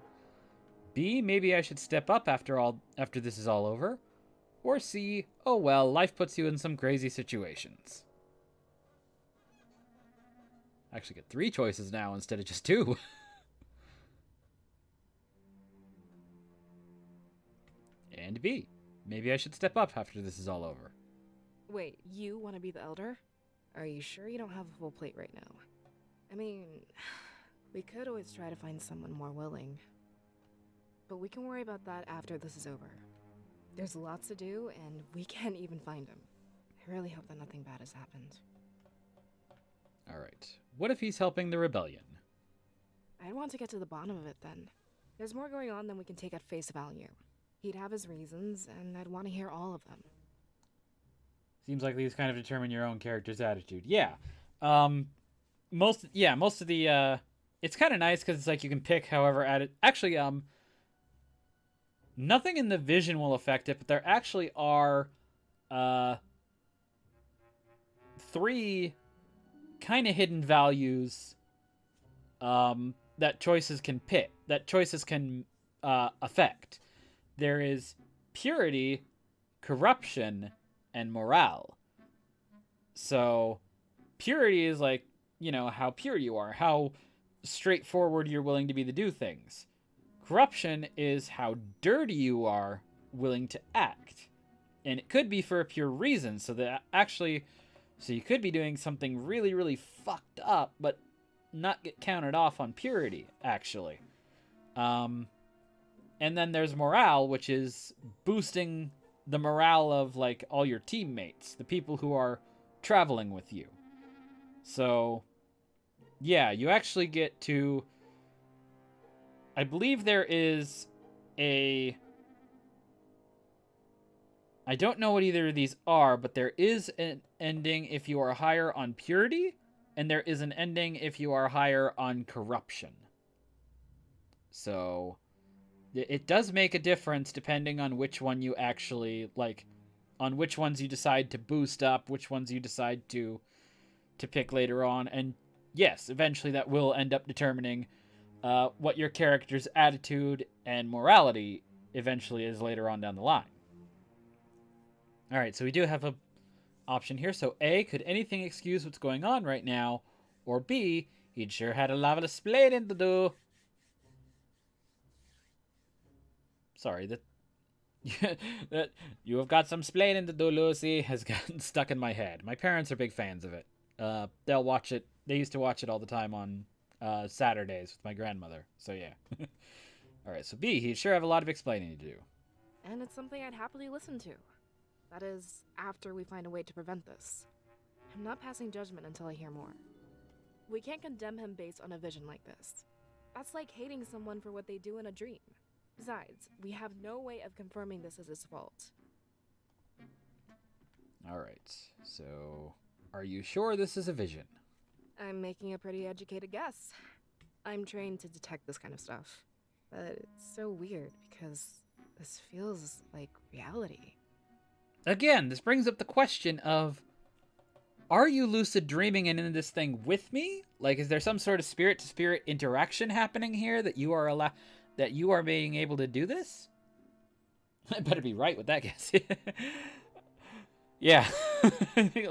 B, maybe I should step up after this is all over. Or C, oh well, life puts you in some crazy situations. I actually get 3 choices now instead of just 2. And B, maybe I should step up after this is all over. Wait, you want to be the elder? Are you sure you don't have a full plate right now? I mean, we could always try to find someone more willing. But we can worry about that after this is over. There's lots to do, and we can't even find him. I really hope that nothing bad has happened. Alright, what if he's helping the rebellion? I'd want to get to the bottom of it then. There's more going on than we can take at face value. He'd have his reasons, and I'd want to hear all of them. Seems like these kind of determine your own character's attitude. Yeah. Most of the, it's kind of nice because it's like you can pick however actually, nothing in the vision will affect it, but there actually are, 3 kind of hidden values, that choices can affect. There is purity, corruption, and morale. So, purity is like, you know, how pure you are, how straightforward you're willing to be to do things. Corruption is how dirty you are willing to act. And it could be for a pure reason, so you could be doing something really, really fucked up, but not get counted off on purity, actually. And then there's morale, which is boosting the morale of, like, all your teammates, the people who are traveling with you. So, yeah, you actually get to... I believe there is a... I don't know what either of these are, but there is an ending if you are higher on purity, and there is an ending if you are higher on corruption. So... it does make a difference depending on which one you actually, like, on which ones you decide to boost up, which ones you decide to pick later on. And yes, eventually that will end up determining what your character's attitude and morality eventually is later on down the line. Alright, so we do have an option here. So A, could anything excuse what's going on right now? Or B, he'd sure had a lot of explaining to do. Sorry, that you have got some splaining to do, Lucy, has gotten stuck in my head. My parents are big fans of it. They'll watch it. They used to watch it all the time on Saturdays with my grandmother. So yeah. All right. So B, he'd sure have a lot of explaining to do. And it's something I'd happily listen to. That is, after we find a way to prevent this. I'm not passing judgment until I hear more. We can't condemn him based on a vision like this. That's like hating someone for what they do in a dream. Besides, we have no way of confirming this is his fault. Alright, so are you sure this is a vision? I'm making a pretty educated guess. I'm trained to detect this kind of stuff. But it's so weird because this feels like reality. Again, this brings up the question of, are you lucid dreaming and in this thing with me? Like, is there some sort of spirit-to-spirit interaction happening here that you are being able to do this? I better be right with that guess. Yeah. a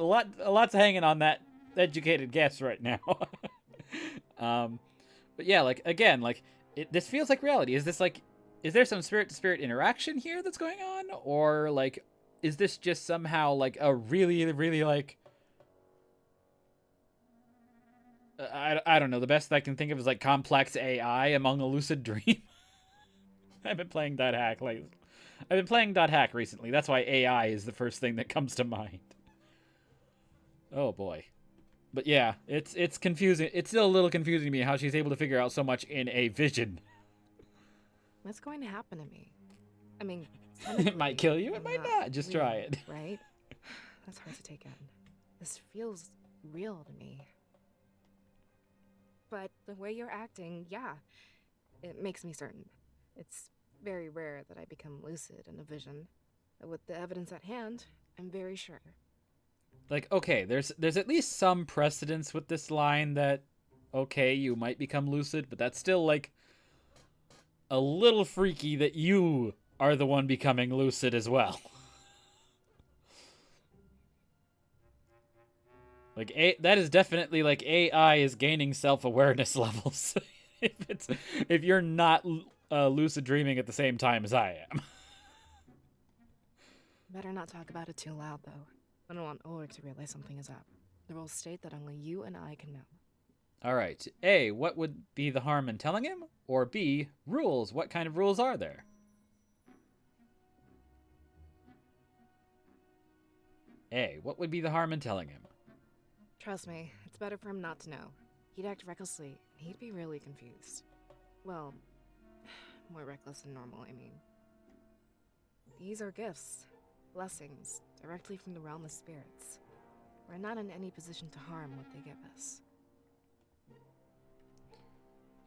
lot's hanging on that educated guess right now. But yeah, like, again, like, this feels like reality. Is there some spirit-to-spirit interaction here that's going on? Or, like, is this just somehow, like, a really, really, like... I don't know. The best I can think of is, like, complex AI among a lucid dream. I've been playing .hack lately. I've been playing .hack recently. That's why AI is the first thing that comes to mind. Oh, boy. But yeah, it's confusing. It's still a little confusing to me how she's able to figure out so much in a vision. What's going to happen to me? I mean, It might kill you, it might technically not. Just try real, it. Right? That's hard to take in. This feels real to me. But the way you're acting, yeah, it makes me certain. It's very rare that I become lucid in a vision. But with the evidence at hand, I'm very sure. Like, okay, there's at least some precedence with this line that, okay, you might become lucid, but that's still, like, a little freaky that you are the one becoming lucid as well. Like, that is definitely, like, AI is gaining self-awareness levels. if you're not lucid dreaming at the same time as I am. Better not talk about it too loud, though. I don't want Ulrich to realize something is up. The rules state that only you and I can know. All right. A, what would be the harm in telling him? Or B, rules. What kind of rules are there? A, what would be the harm in telling him? Trust me, it's better for him not to know. He'd act recklessly, and he'd be really confused. Well, more reckless than normal, I mean. These are gifts, blessings, directly from the realm of spirits. We're not in any position to harm what they give us.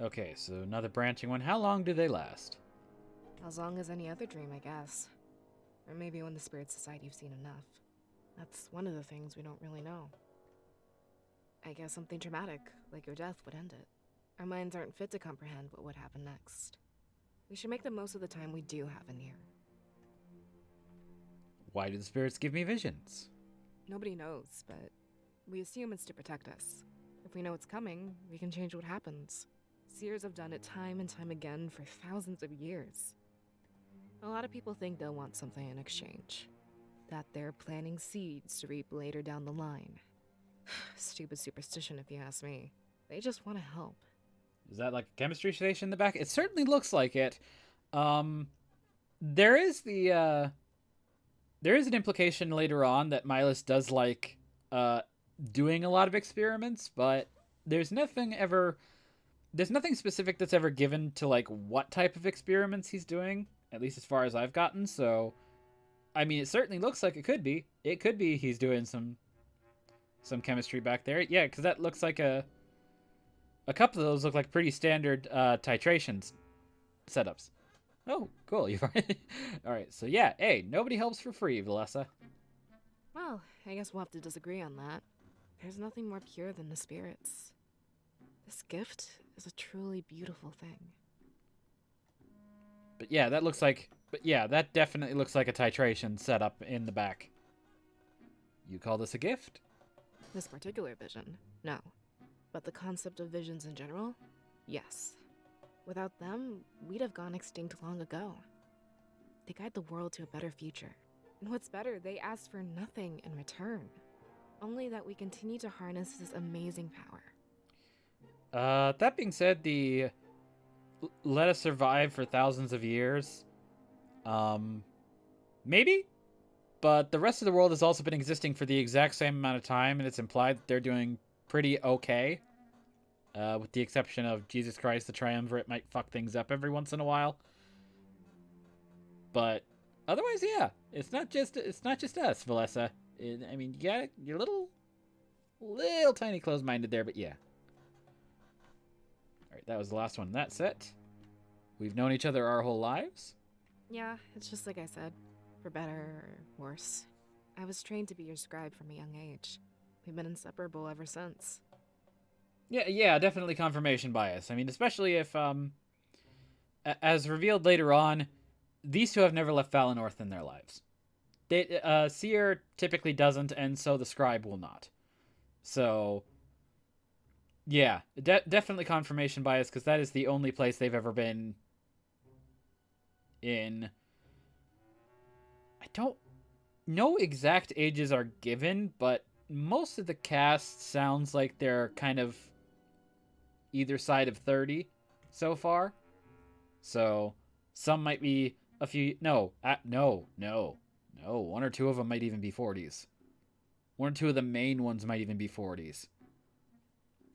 Okay, so another branching one. How long do they last? As long as any other dream, I guess. Or maybe when the spirits decide you've seen enough. That's one of the things we don't really know. I guess something traumatic, like your death, would end it. Our minds aren't fit to comprehend what would happen next. We should make the most of the time we do have in here. Why do the spirits give me visions? Nobody knows, but we assume it's to protect us. If we know it's coming, we can change what happens. Seers have done it time and time again for thousands of years. A lot of people think they'll want something in exchange. That they're planting seeds to reap later down the line. Stupid superstition, if you ask me. They just want to help. Is that like a chemistry station in the back? It certainly looks like it. There is an implication later on that Milas does like doing a lot of experiments, but there's nothing specific that's ever given to like what type of experiments he's doing, at least as far as I've gotten. So, I mean, it certainly looks like it could be. It could be he's doing some chemistry back there. Yeah, because that looks like a couple of those look like pretty standard titrations setups. Oh, cool. You've already... All right, so yeah, hey, nobody helps for free, Valessa. Well, I guess we'll have to disagree on that. There's nothing more pure than the spirits. This gift is a truly beautiful thing. But yeah, that definitely looks like a titration setup in the back. You call this a gift? This particular vision, no. But the concept of visions in general, yes. Without them, we'd have gone extinct long ago. They guide the world to a better future. And what's better, they ask for nothing in return. Only that we continue to harness this amazing power. That being said, the let us survive for thousands of years, maybe? But the rest of the world has also been existing for the exact same amount of time, and it's implied that they're doing pretty okay. With the exception of Jesus Christ, the Triumvirate might fuck things up every once in a while. But otherwise, yeah, it's not just us, Valessa. I mean, you're a little tiny close-minded there, but yeah. All right, that was the last one in that set. We've known each other our whole lives. Yeah, it's just like I said. For better or worse. I was trained to be your scribe from a young age. We've been inseparable ever since. Yeah, definitely confirmation bias. I mean, especially if, as revealed later on, these two have never left Valinor in their lives. Seer typically doesn't, and so the scribe will not. So, yeah, definitely confirmation bias, because that is the only place they've ever been in. I don't know exact ages are given, but most of the cast sounds like they're kind of either side of 30 so far. So some might be a few... No. One or two of them might even be 40s. One or two of the main ones might even be 40s.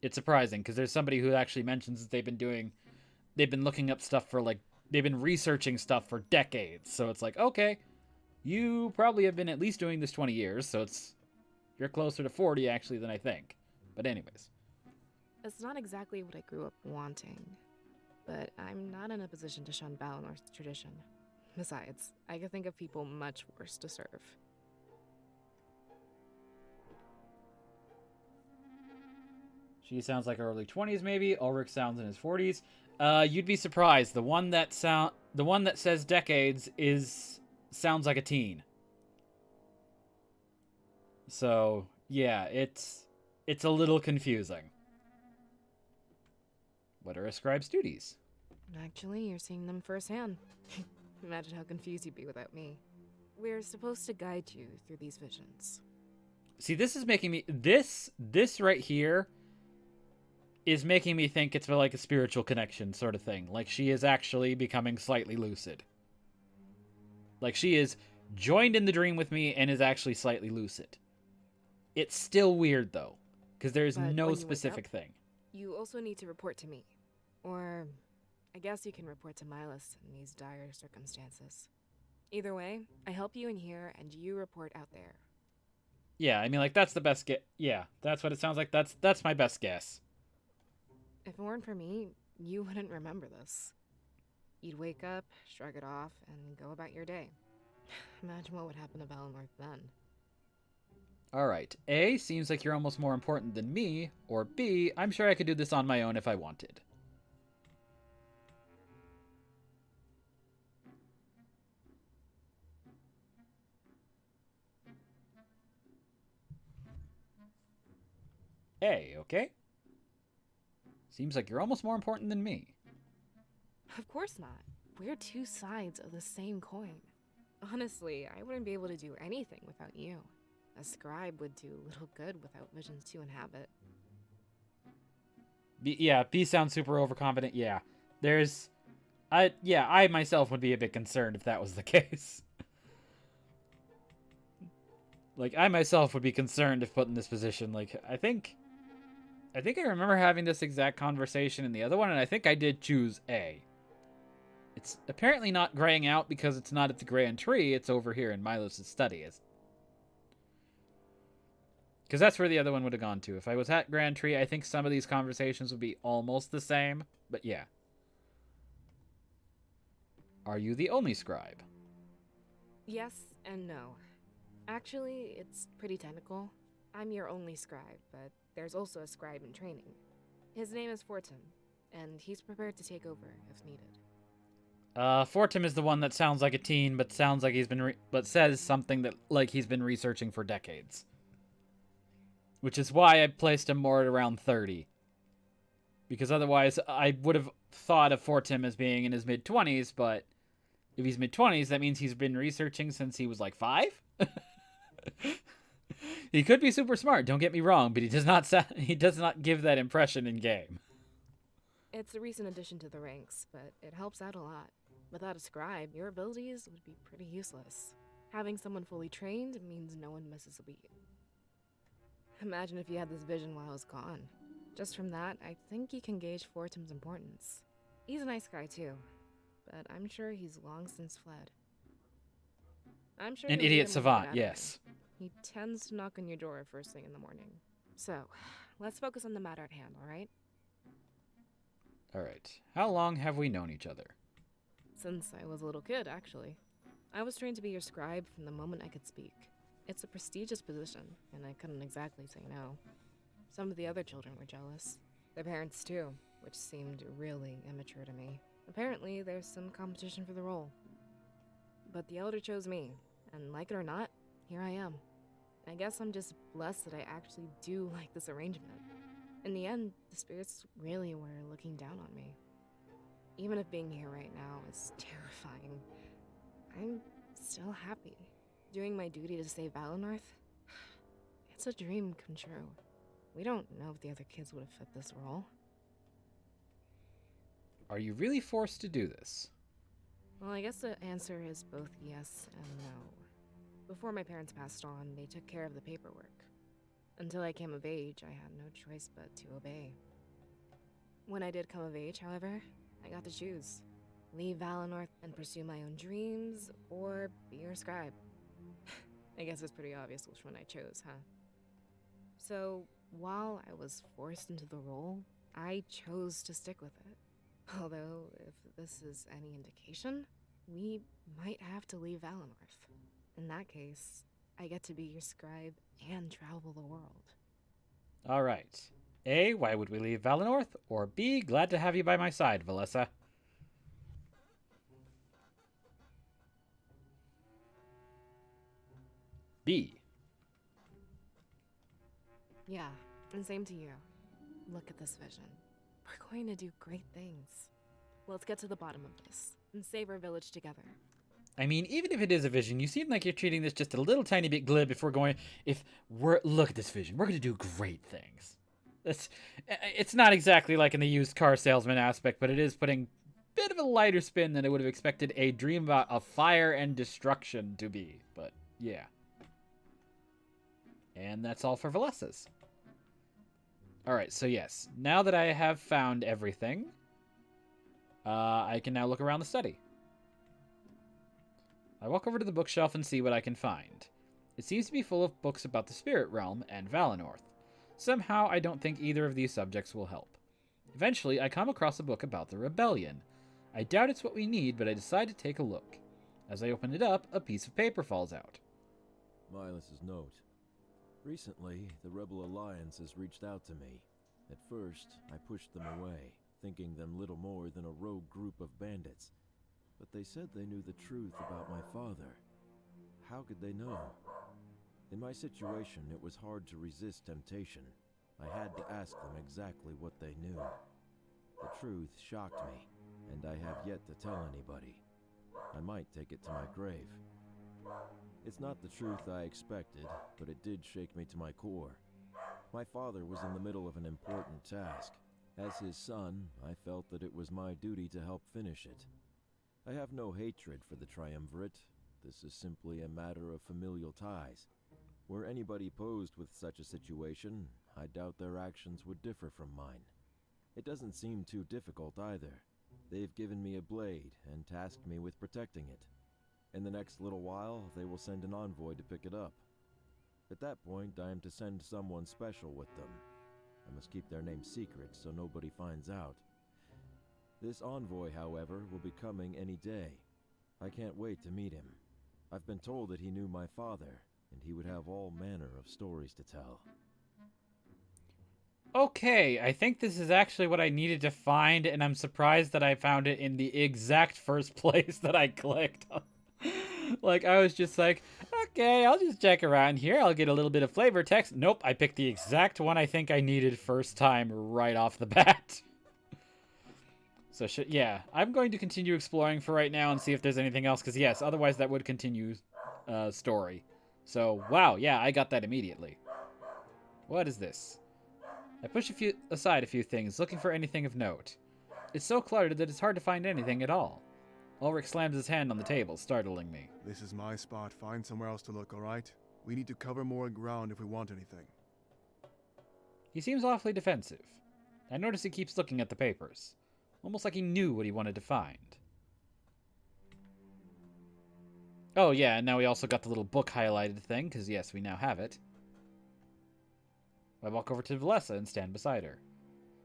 It's surprising, because there's somebody who actually mentions that they've been looking up stuff for, like, they've been researching stuff for decades. So it's like, okay, you probably have been at least doing this 20 years, so you're closer to 40 actually than I think. But anyways. It's not exactly what I grew up wanting, but I'm not in a position to shun Valinor's tradition. Besides, I can think of people much worse to serve. She sounds like early 20s maybe. Ulrich sounds in his 40s. You'd be surprised. The one that says decades sounds like a teen. So, yeah, it's a little confusing. What are a scribe's duties? Actually, you're seeing them firsthand. Imagine how confused you'd be without me. We're supposed to guide you through these visions. See, this is making me... This right here is making me think it's like a spiritual connection sort of thing. Like she is actually becoming slightly lucid. Like she is joined in the dream with me and is actually slightly lucid. It's still weird, though, because there's no specific thing. You also need to report to me. Or, I guess you can report to Milas in these dire circumstances. Either way, I help you in here and you report out there. Yeah, I mean, like, that's the best guess. Yeah, that's what it sounds like. That's my best guess. If it weren't for me, you wouldn't remember this. You'd wake up, shrug it off, and go about your day. Imagine what would happen to Valinor then. Alright, A, seems like you're almost more important than me, or B, I'm sure I could do this on my own if I wanted. A, okay? Seems like you're almost more important than me. Of course not. We're two sides of the same coin. Honestly, I wouldn't be able to do anything without you. A scribe would do little good without visions to inhabit. B sounds super overconfident. Yeah. I myself would be a bit concerned if that was the case. Like, I myself would be concerned if put in this position. Like, I think I remember having this exact conversation in the other one, and I think I did choose A. It's apparently not graying out because it's not at the Grand Tree, it's over here in Milos' study. Because that's where the other one would have gone to. If I was at Grand Tree, I think some of these conversations would be almost the same, but yeah. Are you the only scribe? Yes and no. Actually, it's pretty technical. I'm your only scribe, but there's also a scribe in training. His name is Fortum, and he's prepared to take over if needed. Fortum is the one that sounds like a teen, but sounds like but says something that like he's been researching for decades. Which is why I placed him more at around 30. Because otherwise, I would have thought of Fortum as being in his mid-20s, but if he's mid-20s, that means he's been researching since he was like 5? He could be super smart, don't get me wrong, but he does not give that impression in game. It's a recent addition to the ranks, but it helps out a lot. Without a scribe, your abilities would be pretty useless. Having someone fully trained means no one misses a beat. Imagine if you had this vision while I was gone. Just from that, I think you can gauge Fortum's importance. He's a nice guy too, but I'm sure he's long since fled. I'm sure An you'll idiot meet him when you savant, get out of yes. here. He tends to knock on your door first thing in the morning. So, let's focus on the matter at hand, alright? Alright. How long have we known each other? Since I was a little kid, actually. I was trained to be your scribe from the moment I could speak. It's a prestigious position, and I couldn't exactly say no. Some of the other children were jealous. Their parents too, which seemed really immature to me. Apparently, there's some competition for the role. But the elder chose me, and like it or not, here I am. I guess I'm just blessed that I actually do like this arrangement. In the end, the spirits really were looking down on me. Even if being here right now is terrifying, I'm still happy. Doing my duty to save Valinor, it's a dream come true. We don't know if the other kids would have fit this role. Are you really forced to do this? Well, I guess the answer is both yes and no. Before my parents passed on, they took care of the paperwork. Until I came of age, I had no choice but to obey. When I did come of age, however, I got to choose. leave Valinor and pursue my own dreams, or be your scribe. I guess it's pretty obvious which one I chose, huh? So, while I was forced into the role, I chose to stick with it. Although, if this is any indication, we might have to leave Valinor. In that case, I get to be your scribe and travel the world. All right. A, why would we leave Valinor? Or B, glad to have you by my side, Valessa. B. Yeah, and same to you. Look at this vision. We're going to do great things. Let's get to the bottom of this and save our village together. I mean, even if it is a vision, you seem like you're treating this just a little tiny bit glib if we're going, look at this vision, we're going to do great things. It's not exactly like in the used car salesman aspect, but it is putting a bit of a lighter spin than I would have expected a dream about a fire and destruction to be. But, yeah. And that's all for Valessa's. Alright, so yes, now that I have found everything, I can now look around the study. I walk over to the bookshelf and see what I can find. It seems to be full of books about the spirit realm and Valinor. Somehow, I don't think either of these subjects will help. Eventually, I come across a book about the rebellion. I doubt it's what we need, but I decide to take a look. As I open it up, a piece of paper falls out. Milas's note. Recently, the Rebel Alliance has reached out to me. At first, I pushed them away, thinking them little more than a rogue group of bandits. But they said they knew the truth about my father. How could they know? In my situation, it was hard to resist temptation. I had to ask them exactly what they knew. The truth shocked me, and I have yet to tell anybody. I might take it to my grave. It's not the truth I expected, but it did shake me to my core. My father was in the middle of an important task. As his son, I felt that it was my duty to help finish it. I have no hatred for the Triumvirate. This is simply a matter of familial ties. Were anybody posed with such a situation, I doubt their actions would differ from mine. It doesn't seem too difficult either. They've given me a blade and tasked me with protecting it. In the next little while, they will send an envoy to pick it up. At that point, I am to send someone special with them. I must keep their name secret so nobody finds out. This envoy, however, will be coming any day. I can't wait to meet him. I've been told that he knew my father, and he would have all manner of stories to tell. Okay, I think this is actually what I needed to find, and I'm surprised that I found it in the exact first place that I clicked. Like, I was just like, okay, I'll just check around here. I'll get a little bit of flavor text. Nope, I picked the exact one I think I needed first time right off the bat. So, yeah, I'm going to continue exploring for right now and see if there's anything else, because, yes, otherwise that would continue story. So, wow, yeah, I got that immediately. What is this? I push aside a few things, looking for anything of note. It's so cluttered that it's hard to find anything at all. Ulrich slams his hand on the table, startling me. This is my spot. Find somewhere else to look, alright? We need to cover more ground if we want anything. He seems awfully defensive. I notice he keeps looking at the papers, almost like he knew what he wanted to find. Oh yeah, and now we also got the little book highlighted thing, because yes, we now have it. I walk over to Valessa and stand beside her.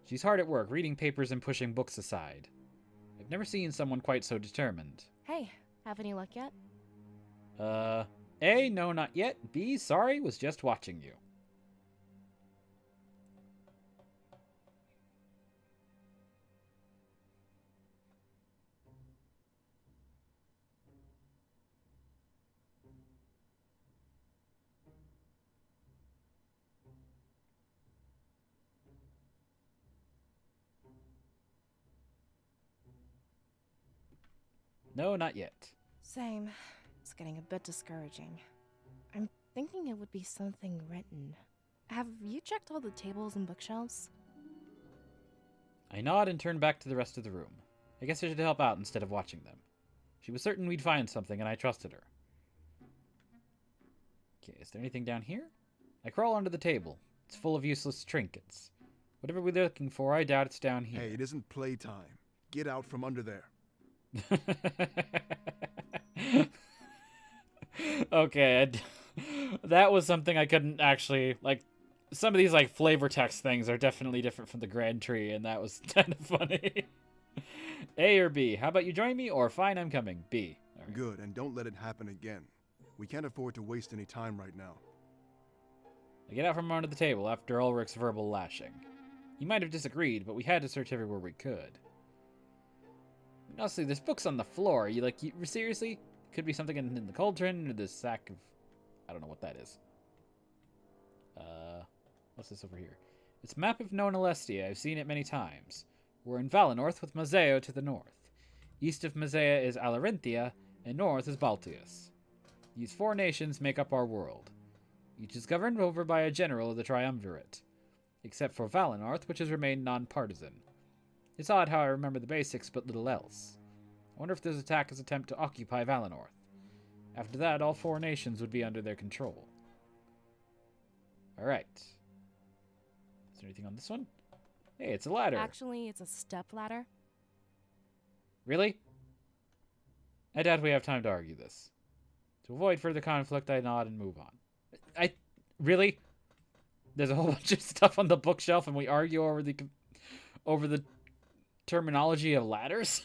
She's hard at work, reading papers and pushing books aside. I've never seen someone quite so determined. Hey, have any luck yet? A, no, not yet. B, sorry, was just watching you. No, not yet. Same. It's getting a bit discouraging. I'm thinking it would be something written. Have you checked all the tables and bookshelves? I nod and turn back to the rest of the room. I guess I should help out instead of watching them. She was certain we'd find something, and I trusted her. Okay, is there anything down here? I crawl under the table. It's full of useless trinkets. Whatever we're looking for, I doubt it's down here. Hey, it isn't playtime. Get out from under there. Okay, that was something I couldn't actually, like, some of these, like, flavor text things are definitely different from the Grand Tree, and that was kind of funny. A or B? How about you join me, or fine, I'm coming. B. All right. Good, and don't let it happen again. We can't afford to waste any time right now. I get out from under the table after Ulrich's verbal lashing. He might have disagreed, but we had to search everywhere we could. Honestly, there's books on the floor. You seriously? Could be something in the cauldron, or this sack of... I don't know what that is. What's this over here? It's a map of Nona Lestia. I've seen it many times. We're in Valenorth with Mazeo to the north. East of Mazea is Alarenthia, and north is Baltius. These 4 nations make up our world. Each is governed over by a general of the Triumvirate, except for Valenorth, which has remained non-partisan. It's odd how I remember the basics, but little else. I wonder if this attack is an attempt to occupy Valenorth. After that, all 4 nations would be under their control. Alright. Is there anything on this one? Hey, it's a ladder. Actually, it's a step ladder. Really? I doubt we have time to argue this. To avoid further conflict, I nod and move on. Really? There's a whole bunch of stuff on the bookshelf and we argue over the terminology of ladders?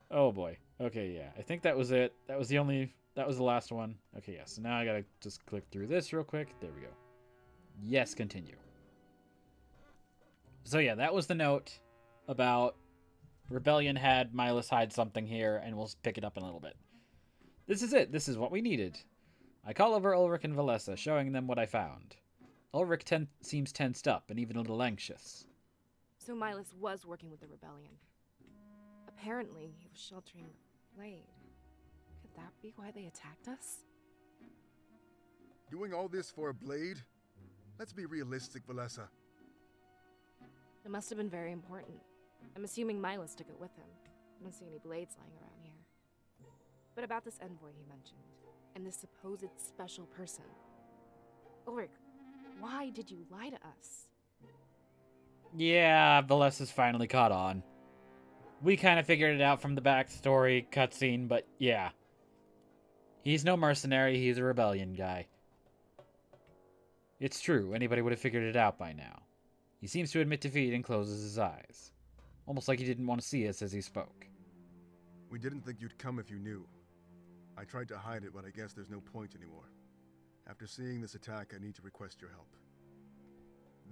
Oh boy. Okay, yeah. I think that was it. That was the last one. Okay, yeah. So now I gotta just click through this real quick. There we go. Yes, continue. So yeah, that was the note about Rebellion had Milas hide something here, and we'll pick it up in a little bit. This is it. This is what we needed. I call over Ulrich and Valessa, showing them what I found. Ulrich seems tensed up and even a little anxious. So Milas was working with the rebellion. Apparently, he was sheltering the blade. Could that be why they attacked us? Doing all this for a blade? Let's be realistic, Valessa. It must have been very important. I'm assuming Milas took it with him. I don't see any blades lying around here. But about this envoy he mentioned, and this supposed special person. Ulrich, why did you lie to us? Yeah, Valessa's finally caught on. We kind of figured it out from the backstory cutscene, but yeah. He's no mercenary, he's a rebellion guy. It's true, anybody would have figured it out by now. He seems to admit defeat and closes his eyes. Almost like he didn't want to see us as he spoke. We didn't think you'd come if you knew. I tried to hide it, but I guess there's no point anymore. After seeing this attack, I need to request your help.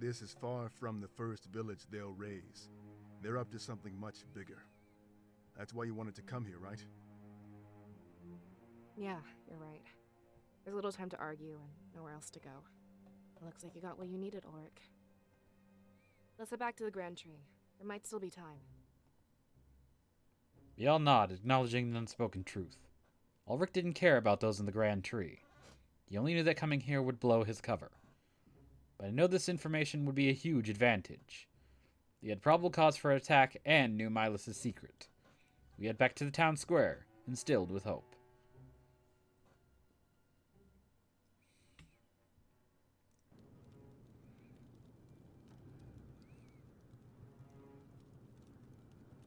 This is far from the first village they'll raise. They're up to something much bigger. That's why you wanted to come here, right? Yeah, you're right. There's little time to argue and nowhere else to go. It looks like you got what you needed, Ulrich. Let's head back to the Grand Tree. There might still be time. We all nod, acknowledging the unspoken truth. Ulrich didn't care about those in the Grand Tree. He only knew that coming here would blow his cover. But I know this information would be a huge advantage. They had probable cause for attack and knew Milas' secret. We head back to the town square, instilled with hope.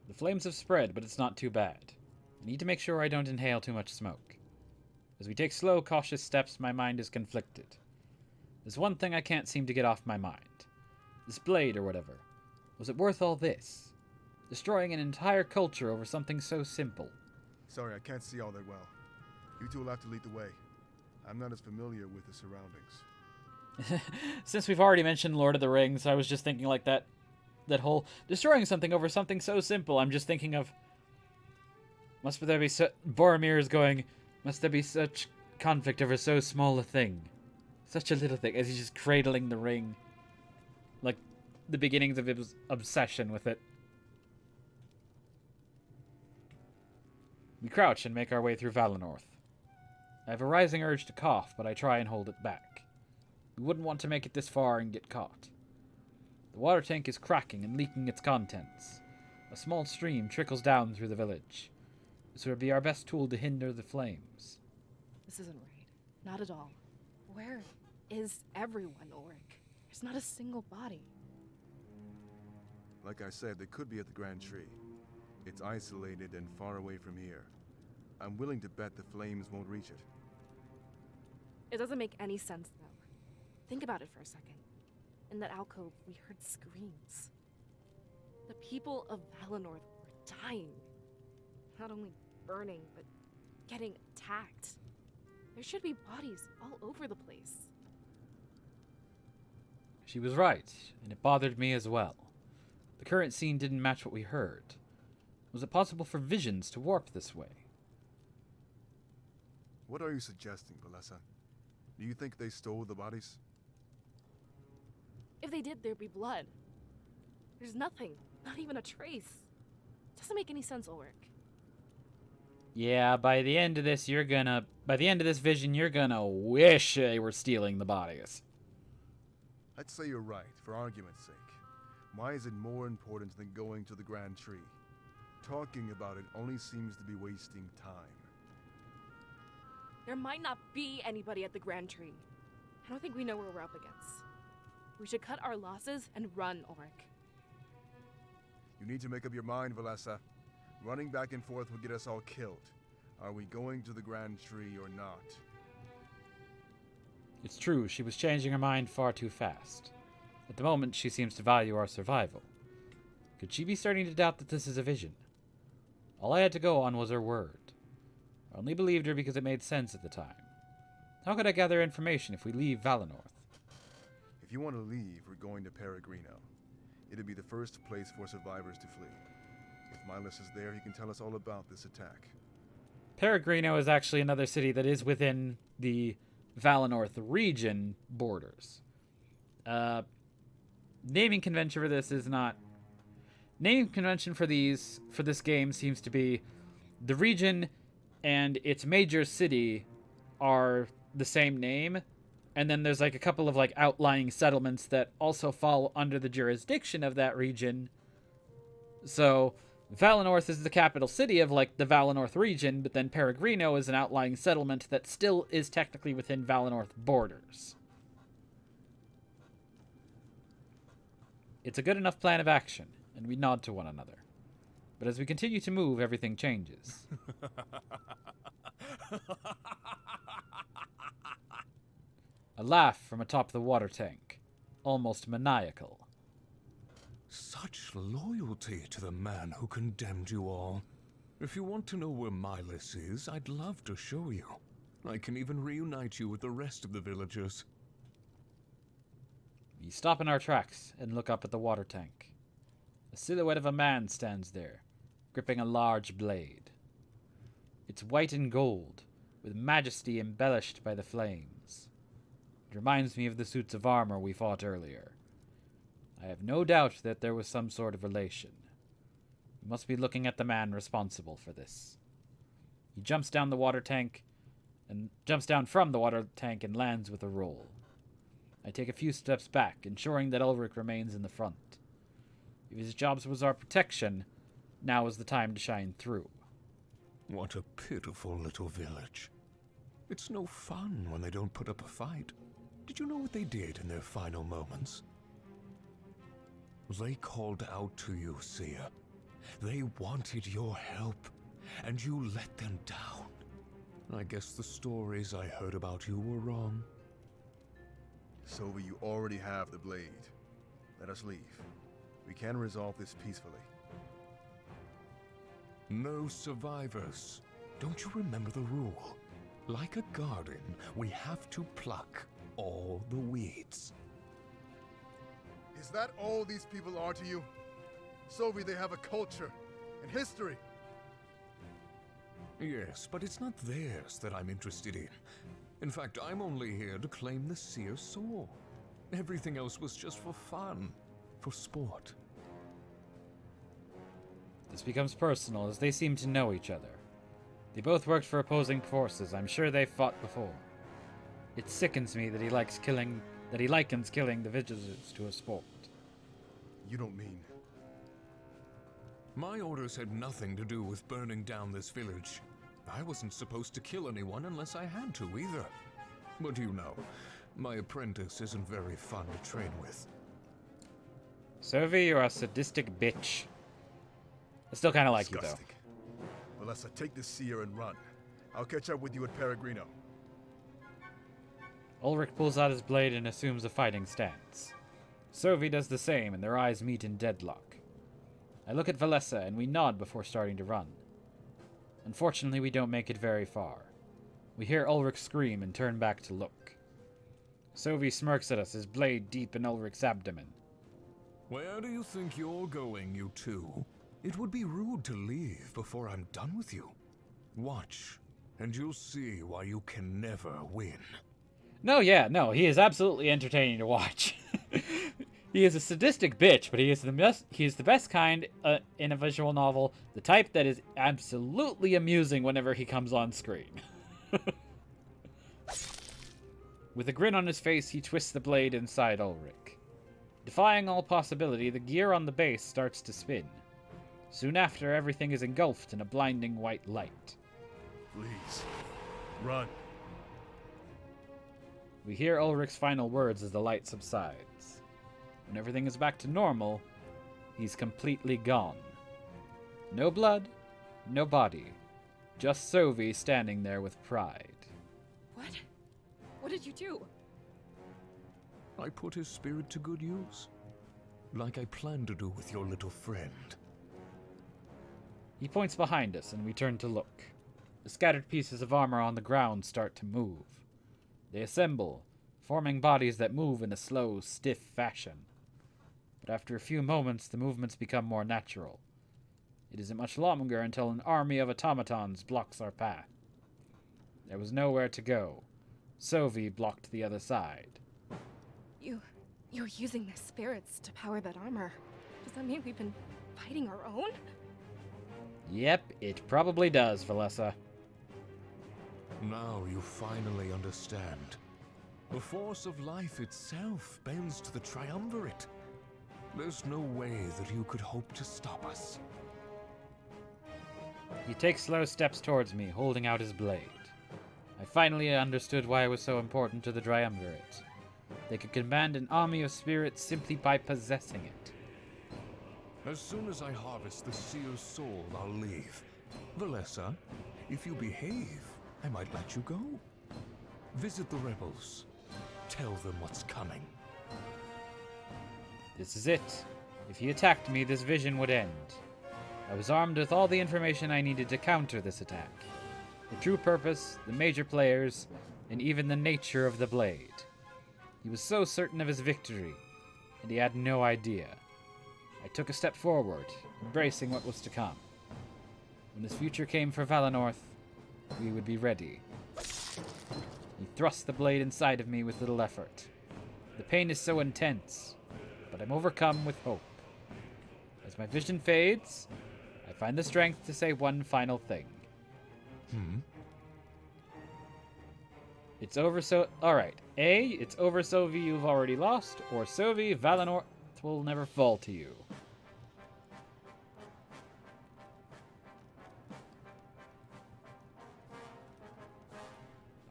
The flames have spread, but it's not too bad. I need to make sure I don't inhale too much smoke. As we take slow, cautious steps, my mind is conflicted. There's one thing I can't seem to get off my mind. This blade or whatever. Was it worth all this? Destroying an entire culture over something so simple. Sorry, I can't see all that well. You two will have to lead the way. I'm not as familiar with the surroundings. Since we've already mentioned Lord of the Rings, I was just thinking like that whole destroying something over something so simple. I'm just thinking of must there be Boromir is going, must there be such conflict over so small a thing? Such a little thing, as he's just cradling the ring. Like the beginnings of his obsession with it. We crouch and make our way through Valenorth. I have a rising urge to cough, but I try and hold it back. We wouldn't want to make it this far and get caught. The water tank is cracking and leaking its contents. A small stream trickles down through the village. This would be our best tool to hinder the flames. This isn't right. Not at all. Where is everyone, Ulrich? There's not a single body. Like I said, they could be at the Grand Tree. It's isolated and far away from here. I'm willing to bet the flames won't reach it. It doesn't make any sense, though. Think about it for a second. In that alcove, we heard screams. The people of Valinor were dying. Not only burning, but getting attacked. There should be bodies all over the place. She was right, and it bothered me as well. The current scene didn't match what we heard. Was it possible for visions to warp this way? What are you suggesting, Valessa? Do you think they stole the bodies? If they did, there'd be blood. There's nothing, not even a trace. Doesn't make any sense, Ulrich. Yeah, by the end of this vision, you're gonna wish they were stealing the bodies. I'd say you're right, for argument's sake. Why is it more important than going to the Grand Tree? Talking about it only seems to be wasting time. There might not be anybody at the Grand Tree. I don't think we know where we're up against. We should cut our losses and run, Ulrich. You need to make up your mind, Valessa. Running back and forth will get us all killed. Are we going to the Grand Tree or not? It's true, she was changing her mind far too fast. At the moment, she seems to value our survival. Could she be starting to doubt that this is a vision? All I had to go on was her word. I only believed her because it made sense at the time. How could I gather information if we leave Valinor? If you want to leave, we're going to Peregrino. It'll be the first place for survivors to flee. If Milas is there, he can tell us all about this attack. Peregrino is actually another city that is within the Valinor region borders. Naming convention for this is not... Naming convention for this game seems to be the region and its major city are the same name, and then there's like a couple of like outlying settlements that also fall under the jurisdiction of that region. So Valinor is the capital city of like the Valinor region, but then Peregrino is an outlying settlement that still is technically within Valinor borders. It's a good enough plan of action, and we nod to one another. But as we continue to move, everything changes. A laugh from atop the water tank, almost maniacal. Such loyalty to the man who condemned you all. If you want to know where Milas is, I'd love to show you. I can even reunite you with the rest of the villagers. We stop in our tracks and look up at the water tank. A silhouette of a man stands there, gripping a large blade. It's white and gold, with majesty embellished by the flames. It reminds me of the suits of armor we fought earlier. I have no doubt that there was some sort of relation. We must be looking at the man responsible for this. He jumps down from the water tank and lands with a roll. I take a few steps back, ensuring that Ulrich remains in the front. If his job was our protection, now is the time to shine through. What a pitiful little village. It's no fun when they don't put up a fight. Did you know what they did in their final moments? They called out to you, Sia. They wanted your help, and you let them down. I guess the stories I heard about you were wrong. So you already have the blade. Let us leave. We can resolve this peacefully. No survivors. Don't you remember the rule? Like a garden, we have to pluck all the weeds. Is that all these people are to you? Sovi, they have a culture and history. Yes, but it's not theirs that I'm interested in. In fact, I'm only here to claim the Seer Soul. Everything else was just for fun, for sport. This becomes personal as they seem to know each other. They both worked for opposing forces. I'm sure they've fought before. It sickens me that he likens killing the villagers to a sport. You don't mean... My orders had nothing to do with burning down this village. I wasn't supposed to kill anyone unless I had to, either. But you know, my apprentice isn't very fun to train with. Sophie, you're a sadistic bitch. I still kind of like you, though. Disgusting. Valessa, take this seer and run. I'll catch up with you at Peregrino. Ulrich pulls out his blade and assumes a fighting stance. Sophie does the same, and their eyes meet in deadlock. I look at Valessa, and we nod before starting to run. Unfortunately, we don't make it very far. We hear Ulrich scream and turn back to look. Sophie smirks at us, his blade deep in Ulrich's abdomen. Where do you think you're going, you two? It would be rude to leave before I'm done with you. Watch, and you'll see why you can never win. No, he is absolutely entertaining to watch. He is a sadistic bitch, but he is the best kind in a visual novel, the type that is absolutely amusing whenever he comes on screen. With a grin on his face, he twists the blade inside Ulrich. Defying all possibility, the gear on the base starts to spin. Soon after, everything is engulfed in a blinding white light. Please, run. We hear Ulrich's final words as the light subsides. When everything is back to normal, he's completely gone. No blood, no body. Just Sophie standing there with pride. What? What did you do? I put his spirit to good use. Like I planned to do with your little friend. He points behind us, and we turn to look. The scattered pieces of armor on the ground start to move. They assemble, forming bodies that move in a slow, stiff fashion. But after a few moments, the movements become more natural. It isn't much longer until an army of automatons blocks our path. There was nowhere to go. Sophie blocked the other side. You're using their spirits to power that armor. Does that mean we've been fighting our own? Yep, it probably does, Valessa. Now you finally understand. The force of life itself bends to the triumvirate. There's no way that you could hope to stop us. He takes slow steps towards me, holding out his blade. I finally understood why it was so important to the triumvirate. They could command an army of spirits simply by possessing it. As soon as I harvest the seer's soul, I'll leave. Valessa, if you behave, I might let you go. Visit the rebels. Tell them what's coming. This is it. If he attacked me, this vision would end. I was armed with all the information I needed to counter this attack. The true purpose, the major players, and even the nature of the blade. He was so certain of his victory, and he had no idea. I took a step forward, embracing what was to come. When his future came for Valenorth, we would be ready. He thrust the blade inside of me with little effort. The pain is so intense, but I'm overcome with hope. As my vision fades, I find the strength to say one final thing. It's over Alright. A, it's over Sophie, you've already lost. Or Sophie, Valenorth will never fall to you.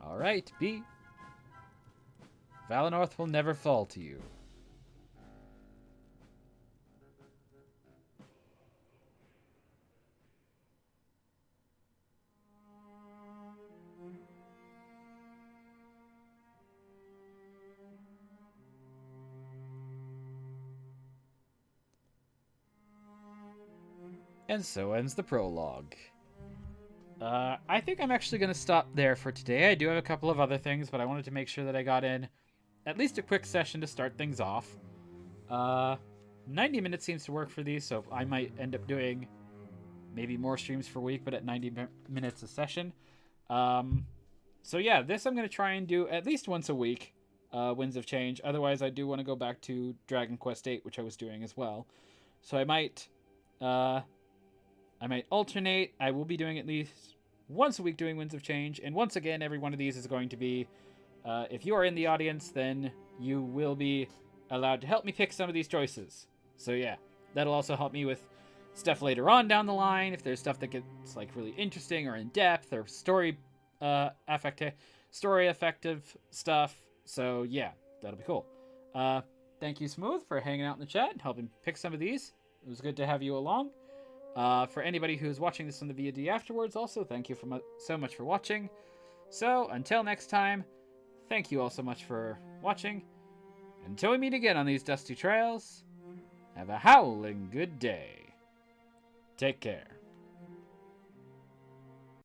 Alright, B. Valenorth will never fall to you. And so ends the prologue. I think I'm actually going to stop there for today. I do have a couple of other things, but I wanted to make sure that I got in at least a quick session to start things off. 90 minutes seems to work for these, so I might end up doing maybe more streams per week, but at 90 minutes a session. So yeah, this I'm going to try and do at least once a week, Winds of Change. Otherwise, I do want to go back to Dragon Quest VIII, which I was doing as well. So I might alternate. I will be doing at least once a week doing Winds of Change. And once again, every one of these is going to be, if you are in the audience, then you will be allowed to help me pick some of these choices. So yeah, that'll also help me with stuff later on down the line. If there's stuff that gets like really interesting or in depth or story effective stuff. So yeah, that'll be cool. Thank you, Smooth, for hanging out in the chat and helping pick some of these. It was good to have you along. For anybody who's watching this on the VOD afterwards, also, thank you so much for watching. So, until next time, thank you all so much for watching. Until we meet again on these dusty trails, have a howling good day. Take care.